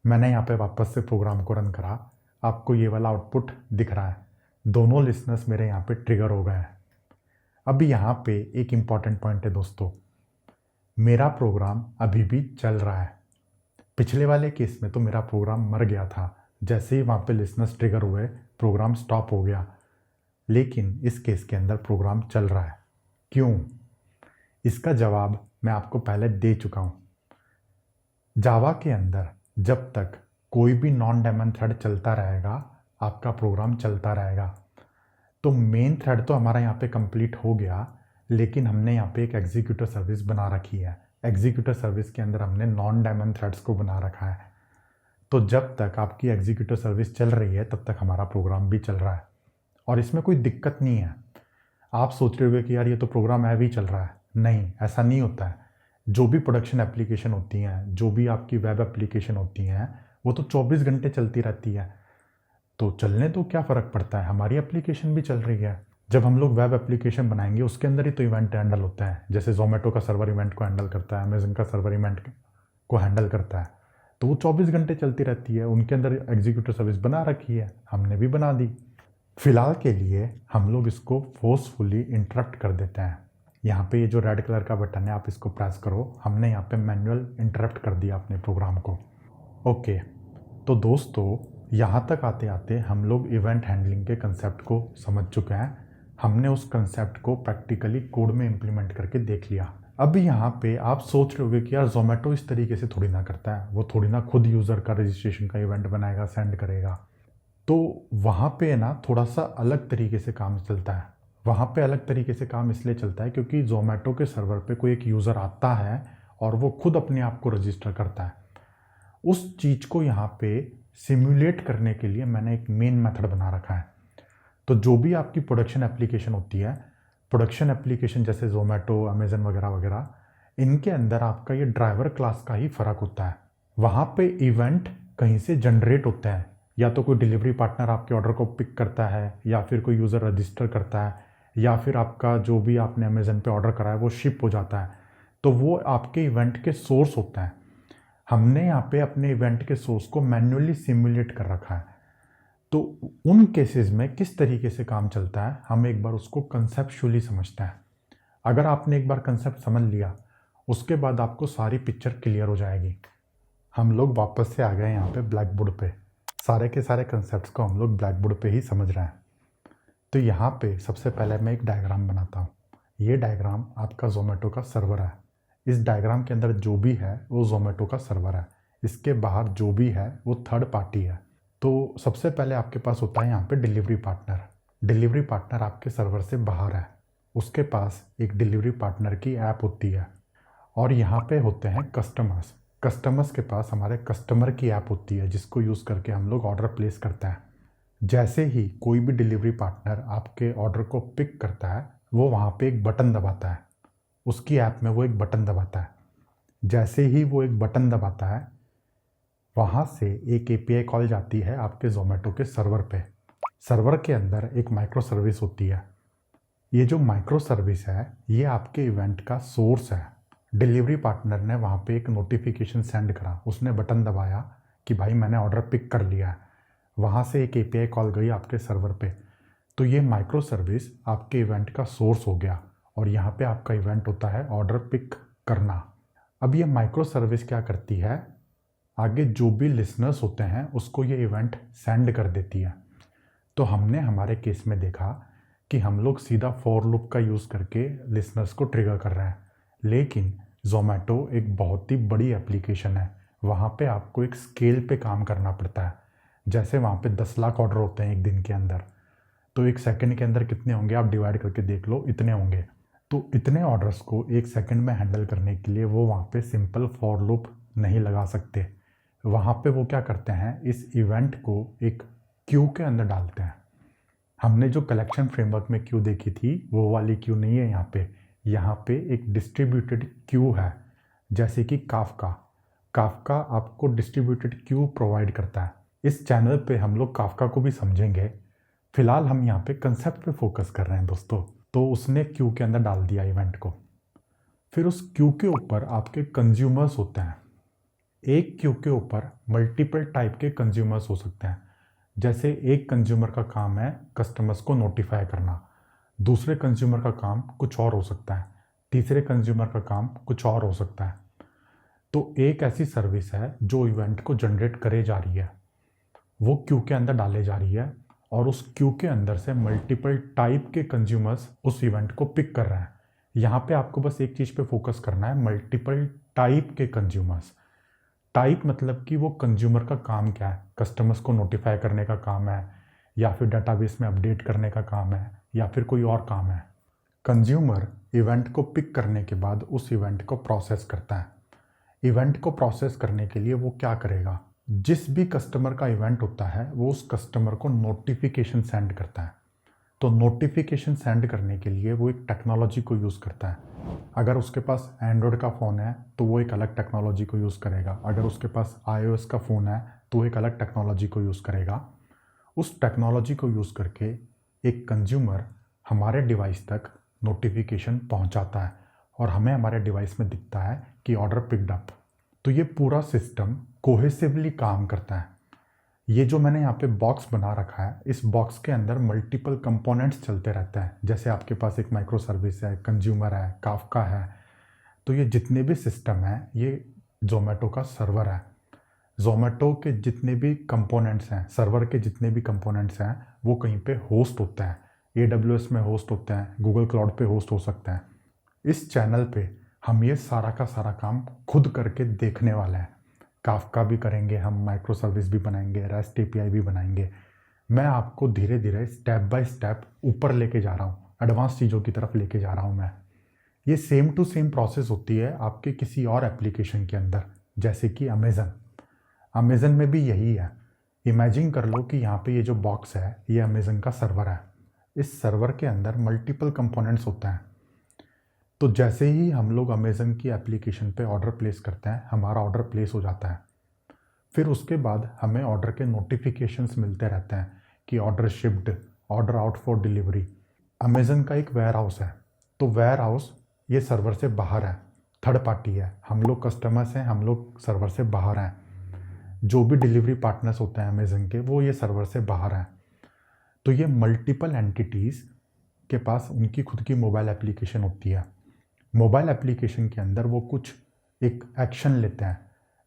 मैंने यहाँ पे वापस से प्रोग्राम को रन करा, आपको ये वाला आउटपुट दिख रहा है। दोनों लिसनर्स मेरे यहाँ पे ट्रिगर हो गए हैं। अब यहाँ पे एक इम्पॉर्टेंट पॉइंट है दोस्तों, मेरा प्रोग्राम अभी भी चल रहा है। पिछले वाले केस में तो मेरा प्रोग्राम मर गया था, जैसे ही वहाँ पे लिसनर्स ट्रिगर हुए प्रोग्राम स्टॉप हो गया। लेकिन इस केस के अंदर प्रोग्राम चल रहा है। क्यों? इसका जवाब मैं आपको पहले दे चुका हूँ। जावा के अंदर जब तक कोई भी नॉन डेमन थ्रेड चलता रहेगा, आपका प्रोग्राम चलता रहेगा। तो मेन थ्रेड तो हमारा यहाँ पे कंप्लीट हो गया, लेकिन हमने यहाँ पे एक एग्जीक्यूटिव सर्विस बना रखी है। एग्जीक्यूटिव सर्विस के अंदर हमने नॉन डायमंड थ्रेड्स को बना रखा है। तो जब तक आपकी एग्जीक्यूटिव सर्विस चल रही है तब तक हमारा प्रोग्राम भी चल रहा है, और इसमें कोई दिक्कत नहीं है। आप सोच रहे होगे कि यार ये तो प्रोग्राम है भी चल रहा है। नहीं, ऐसा नहीं होता है। जो भी प्रोडक्शन एप्लीकेशन होती हैं, जो भी आपकी वेब एप्लीकेशन होती हैं, वो तो 24 घंटे चलती रहती है। तो चलने तो क्या फ़र्क पड़ता है, हमारी एप्लीकेशन भी चल रही है। जब हम लोग वेब एप्लीकेशन बनाएंगे उसके अंदर ही तो इवेंट हैंडल होता है। जैसे जोमेटो का सर्वर इवेंट को हैंडल करता है, अमेजन का सर्वर इवेंट को हैंडल करता है, तो वो 24 घंटे चलती रहती है। उनके अंदर एग्जीक्यूटिव सर्विस बना रखी है, हमने भी बना दी। फिलहाल के लिए हम लोग इसको फोर्सफुली इंटरप्ट कर देते हैं। यहाँ पे ये जो रेड कलर का बटन है आप इसको प्रेस करो। हमने यहाँ पे मैनुअल इंटरप्ट कर दिया अपने प्रोग्राम को। ओके, तो दोस्तों यहाँ तक आते आते हम लोग इवेंट हैंडलिंग के कंसेप्ट को समझ चुके हैं। हमने उस कंसेप्ट को प्रैक्टिकली कोड में इम्प्लीमेंट करके देख लिया। अब यहाँ पे आप सोच रहे होगे कि यार जोमेटो इस तरीके से थोड़ी ना करता है, वो थोड़ी ना खुद यूज़र का रजिस्ट्रेशन का इवेंट बनाएगा, सेंड करेगा। तो वहाँ पे ना थोड़ा सा अलग तरीके से काम चलता है। वहाँ पे अलग तरीके से काम इसलिए चलता है क्योंकि जोमेटो के सर्वर पे कोई एक यूज़र आता है और वो खुद अपने आप को रजिस्टर करता है। उस चीज़ को यहाँ पे सिमुलेट करने के लिए मैंने एक मेन मेथड बना रखा है। तो जो भी आपकी प्रोडक्शन एप्लीकेशन होती है, प्रोडक्शन एप्लीकेशन जैसे जोमेटो, अमेज़न वगैरह वगैरह, इनके अंदर आपका ये ड्राइवर क्लास का ही फ़र्क होता है। वहाँ पे इवेंट कहीं से जनरेट होते हैं, या तो कोई डिलीवरी पार्टनर आपके ऑर्डर को पिक करता है, या फिर कोई यूज़र रजिस्टर करता है, या फिर आपका जो भी आपने अमेज़न पे ऑर्डर करा है वो शिप हो जाता है। तो वो आपके इवेंट के सोर्स होता है। हमने यहाँ पे अपने इवेंट के सोर्स को मैन्युअली सिमुलेट कर रखा है। तो उन केसेस में किस तरीके से काम चलता है हम एक बार उसको कंसेप्चुअली समझते हैं। अगर आपने एक बार कंसेप्ट समझ लिया, उसके बाद आपको सारी पिक्चर क्लियर हो जाएगी। हम लोग वापस से आ गए यहाँ पे ब्लैक बोर्ड पे। सारे के सारे कंसेप्ट्स को हम लोग ब्लैक बोर्ड पे ही समझ रहे हैं। तो यहाँ पे सबसे पहले मैं एक डायग्राम बनाता हूँ। ये डायग्राम आपका जोमेटो का सर्वर है। इस डायग्राम के अंदर जो भी है वो जोमेटो का सर्वर है। इसके बाहर जो भी है वो थर्ड पार्टी है। तो सबसे पहले आपके पास होता है यहाँ पे डिलीवरी पार्टनर। डिलीवरी पार्टनर आपके सर्वर से बाहर है। उसके पास एक डिलीवरी पार्टनर की ऐप होती है। और यहाँ पे होते हैं कस्टमर्स। कस्टमर्स के पास हमारे कस्टमर की ऐप होती है जिसको यूज़ करके हम लोग ऑर्डर प्लेस करते हैं। जैसे ही कोई भी डिलीवरी पार्टनर आपके ऑर्डर को पिक करता है, वो वहाँ पे एक बटन दबाता है। उसकी ऐप में वो एक बटन दबाता है। जैसे ही वो एक बटन दबाता है, वहाँ से एक एपीआई कॉल जाती है आपके जोमेटो के सर्वर पे। सर्वर के अंदर एक माइक्रो सर्विस होती है। ये जो माइक्रो सर्विस है ये आपके इवेंट का सोर्स है। डिलीवरी पार्टनर ने वहाँ पे एक नोटिफिकेशन सेंड करा, उसने बटन दबाया कि भाई मैंने ऑर्डर पिक कर लिया है। वहाँ से एक एपीआई कॉल गई आपके सर्वर पे। तो ये माइक्रो सर्विस आपके इवेंट का सोर्स हो गया और यहाँ पे आपका इवेंट होता है ऑर्डर पिक करना। अब ये माइक्रो सर्विस क्या करती है, आगे जो भी लिसनर्स होते हैं उसको ये इवेंट सेंड कर देती है। तो हमने हमारे केस में देखा कि हम लोग सीधा फॉर लूप का यूज़ करके लिसनर्स को ट्रिगर कर रहे हैं, लेकिन जोमेटो एक बहुत ही बड़ी एप्लीकेशन है। वहाँ पे आपको एक स्केल पे काम करना पड़ता है। जैसे वहाँ पे 10 लाख ऑर्डर होते हैं एक दिन के अंदर, तो एक सेकंड के अंदर कितने होंगे आप डिवाइड करके देख लो, इतने होंगे। तो इतने ऑर्डर्स को एक सेकंड में हैंडल करने के लिए वो वहाँ पे सिंपल फॉर लूप नहीं लगा सकते। वहाँ पे वो क्या करते हैं, इस इवेंट को एक क्यू के अंदर डालते हैं। हमने जो कलेक्शन फ्रेमवर्क में क्यू देखी थी वो वाली क्यू नहीं है यहाँ पे। यहाँ पे एक डिस्ट्रीब्यूटेड क्यू है, जैसे कि काफका। काफका आपको डिस्ट्रीब्यूटेड क्यू प्रोवाइड करता है। इस चैनल पे हम लोग काफका को भी समझेंगे। फिलहाल हम यहाँ पे कंसेप्ट पे फोकस कर रहे हैं दोस्तों। तो उसने क्यू के अंदर डाल दिया इवेंट को। फिर उस क्यू के ऊपर आपके कंज्यूमर्स होते हैं। एक क्यू के ऊपर मल्टीपल टाइप के कंज्यूमर्स हो सकते हैं। जैसे एक कंज्यूमर का काम है कस्टमर्स को नोटिफाई करना, दूसरे कंज्यूमर का काम कुछ और हो सकता है, तीसरे कंज्यूमर का काम कुछ और हो सकता है। तो एक ऐसी सर्विस है जो इवेंट को जनरेट करे जा रही है, वो क्यू के अंदर डाले जा रही है और उस क्यू के अंदर से मल्टीपल टाइप के कंज्यूमर्स उस इवेंट को पिक कर रहे हैं। यहाँ पे आपको बस एक चीज़ पे फोकस करना है, मल्टीपल टाइप के कंज्यूमर्स। टाइप मतलब कि वो कंज्यूमर का काम क्या है, कस्टमर्स को नोटिफाई करने का काम है, या फिर डाटाबेस में अपडेट करने का काम है, या फिर कोई और काम है। कंज्यूमर इवेंट को पिक करने के बाद उस इवेंट को प्रोसेस करता है। इवेंट को प्रोसेस करने के लिए वो क्या करेगा, जिस भी कस्टमर का इवेंट होता है वो उस कस्टमर को नोटिफिकेशन सेंड करता है। तो नोटिफिकेशन सेंड करने के लिए वो एक टेक्नोलॉजी को यूज़ करता है। अगर उसके पास एंड्रॉयड का फ़ोन है तो वो एक अलग टेक्नोलॉजी को यूज़ करेगा। अगर उसके पास iOS का फ़ोन है तो एक अलग टेक्नोलॉजी को यूज़ करेगा। उस टेक्नोलॉजी को यूज़ करके एक कंज्यूमर हमारे डिवाइस तक नोटिफिकेशन पहुंचाता है और हमें हमारे डिवाइस में दिखता है कि ऑर्डर पिक्ड अप। तो ये पूरा सिस्टम कोहेसिवली काम करता है। ये जो मैंने यहाँ पे बॉक्स बना रखा है, इस बॉक्स के अंदर मल्टीपल कंपोनेंट्स चलते रहते हैं। जैसे आपके पास एक माइक्रो सर्विस है, कंज्यूमर है, काफका है। तो ये जितने भी सिस्टम हैं ये ज़ोमैटो का सर्वर है। ज़ोमैटो के जितने भी कंपोनेंट्स हैं, सर्वर के जितने भी कंपोनेंट्स हैं, वो कहीं पे होस्ट होते हैं। AWS में होस्ट होते हैं, गूगल क्लाउड पे होस्ट हो सकते हैं। इस चैनल पे हम ये सारा का सारा काम खुद करके देखने वाले हैं। काफका भी करेंगे, हम माइक्रो सर्विस भी बनाएंगे, रेस्ट API भी बनाएंगे। मैं आपको धीरे धीरे स्टेप बाय स्टेप ऊपर लेके जा रहा हूँ, एडवांस चीज़ों की तरफ लेके जा रहा हूँ मैं। ये सेम टू सेम प्रोसेस होती है आपके किसी और एप्लीकेशन के अंदर, जैसे कि अमेज़न में भी यही है। इमेजिन कर लो कि यहाँ पे ये जो बॉक्स है ये अमेज़न का सर्वर है। इस सर्वर के अंदर मल्टीपल कंपोनेंट्स होते हैं। तो जैसे ही हम लोग अमेज़न की एप्लीकेशन पे ऑर्डर प्लेस करते हैं, हमारा ऑर्डर प्लेस हो जाता है। फिर उसके बाद हमें ऑर्डर के नोटिफिकेशंस मिलते रहते हैं कि order shipped, order out for delivery. Amazon का एक वेयर हाउस है, तो वेयर हाउस ये सर्वर से बाहर है, थर्ड पार्टी है। हम लोग कस्टमर्स हैं, हम लोग सर्वर से बाहर हैं। जो भी डिलीवरी पार्टनर्स होते हैं अमेज़न के, वो ये सर्वर से बाहर हैं। तो ये मल्टीपल एंटिटीज़ के पास उनकी खुद की मोबाइल एप्लीकेशन होती है। मोबाइल एप्लीकेशन के अंदर वो कुछ एक एक्शन लेते हैं।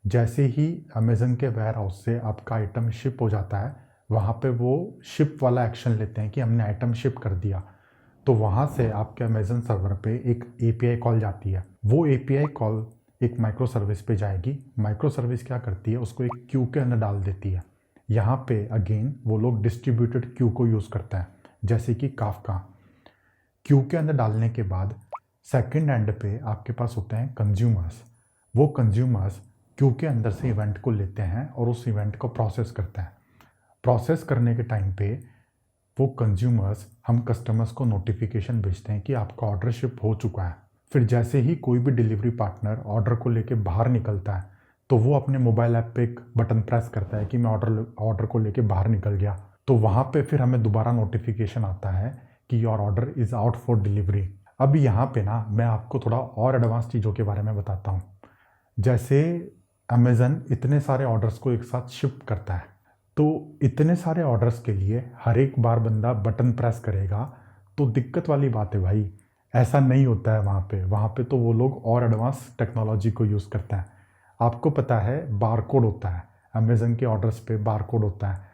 जैसे ही अमेज़न के वेयर हाउस से आपका आइटम शिप हो जाता है, वहाँ पे वो शिप वाला एक्शन लेते हैं कि हमने आइटम शिप कर दिया। तो वहाँ से आपके अमेज़न सर्वर पे एक API कॉल जाती है। वो API कॉल एक माइक्रो सर्विस पे जाएगी। माइक्रो सर्विस क्या करती है, उसको एक क्यू के अंदर डाल देती है। यहाँ पे अगेन वो लोग डिस्ट्रीब्यूटेड क्यू को यूज़ करते हैं, जैसे कि काफका। क्यू के अंदर डालने के बाद सेकंड एंड पे आपके पास होते हैं कंज्यूमर्स। वो कंज्यूमर्स क्यू के अंदर से इवेंट को लेते हैं और उस इवेंट को प्रोसेस करते हैं। प्रोसेस करने के टाइम पे वो कंज्यूमर्स हम कस्टमर्स को नोटिफिकेशन भेजते हैं कि आपका ऑर्डर शिप हो चुका है। फिर जैसे ही कोई भी डिलीवरी पार्टनर ऑर्डर को लेके बाहर निकलता है, तो वो अपने मोबाइल ऐप पे एक बटन प्रेस करता है कि मैं ऑर्डर को लेके बाहर निकल गया। तो वहाँ पे फिर हमें दोबारा नोटिफिकेशन आता है कि your order is out for delivery. अब यहाँ पे ना मैं आपको थोड़ा और एडवांस चीज़ों के बारे में बताता हूँ। जैसे अमेज़न इतने सारे ऑर्डर्स को एक साथ शिप करता है, तो इतने सारे ऑर्डर्स के लिए हर एक बार बंदा बटन प्रेस करेगा तो दिक्कत वाली बात है भाई। ऐसा नहीं होता है वहाँ पे तो वो लोग और एडवांस टेक्नोलॉजी को यूज़ करते हैं। आपको पता है बारकोड होता है, अमेज़न के ऑर्डर्स पे बारकोड होता है।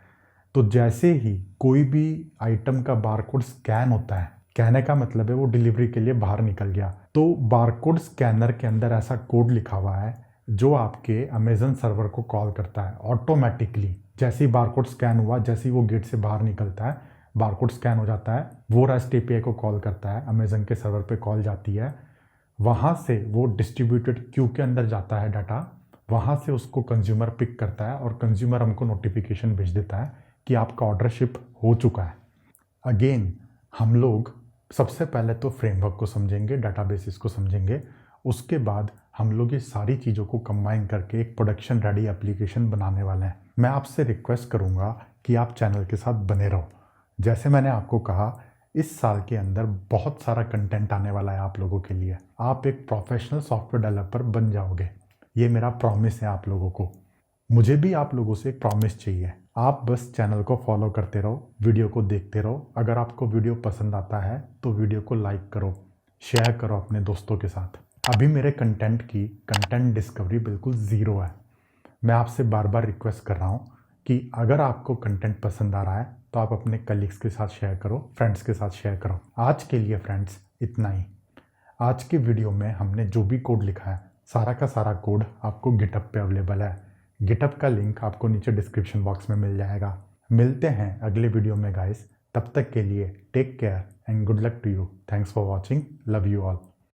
तो जैसे ही कोई भी आइटम का बारकोड स्कैन होता है, कहने का मतलब है वो डिलीवरी के लिए बाहर निकल गया, तो बारकोड स्कैनर के अंदर ऐसा कोड लिखा हुआ है जो आपके अमेज़न सर्वर को कॉल करता है ऑटोमेटिकली। जैसे ही बारकोड स्कैन हुआ, जैसे ही वो गेट से बाहर निकलता है, बारकोड स्कैन हो जाता है, वो रेस्ट API को कॉल करता है, अमेज़न के सर्वर पे कॉल जाती है। वहाँ से वो डिस्ट्रीब्यूटेड क्यू के अंदर जाता है डाटा, वहाँ से उसको कंज्यूमर पिक करता है और कंज्यूमर हमको नोटिफिकेशन भेज देता है कि आपका ऑर्डर शिप हो चुका है। अगेन हम लोग सबसे पहले तो फ्रेमवर्क को समझेंगे, डाटाबेसिस को समझेंगे। उसके बाद हम लोग ये सारी चीज़ों को कंबाइन करके एक प्रोडक्शन रेडी एप्लीकेशन बनाने वाले हैं। मैं आपसे रिक्वेस्ट करूँगा कि आप चैनल के साथ बने रहो। जैसे मैंने आपको कहा, इस साल के अंदर बहुत सारा कंटेंट आने वाला है आप लोगों के लिए। आप एक प्रोफेशनल सॉफ्टवेयर डेवलपर बन जाओगे, ये मेरा प्रॉमिस है आप लोगों को। मुझे भी आप लोगों से एक प्रॉमिस चाहिए। आप बस चैनल को फॉलो करते रहो, वीडियो को देखते रहो। अगर आपको वीडियो पसंद आता है तो वीडियो को लाइक करो, शेयर करो अपने दोस्तों के साथ। अभी मेरे कंटेंट डिस्कवरी बिल्कुल ज़ीरो है। मैं आपसे बार बार रिक्वेस्ट कर रहा हूँ कि अगर आपको कंटेंट पसंद आ रहा है तो आप अपने कलीग्स के साथ शेयर करो, फ्रेंड्स के साथ शेयर करो। आज के लिए फ्रेंड्स इतना ही। आज के वीडियो में हमने जो भी कोड लिखा है, सारा का सारा कोड आपको गिटहब पे अवेलेबल है। गिटहब का लिंक आपको नीचे डिस्क्रिप्शन बॉक्स में मिल जाएगा। मिलते हैं अगले वीडियो में गाइस। तब तक के लिए take care and good luck to you. Thanks for watching. Love you all.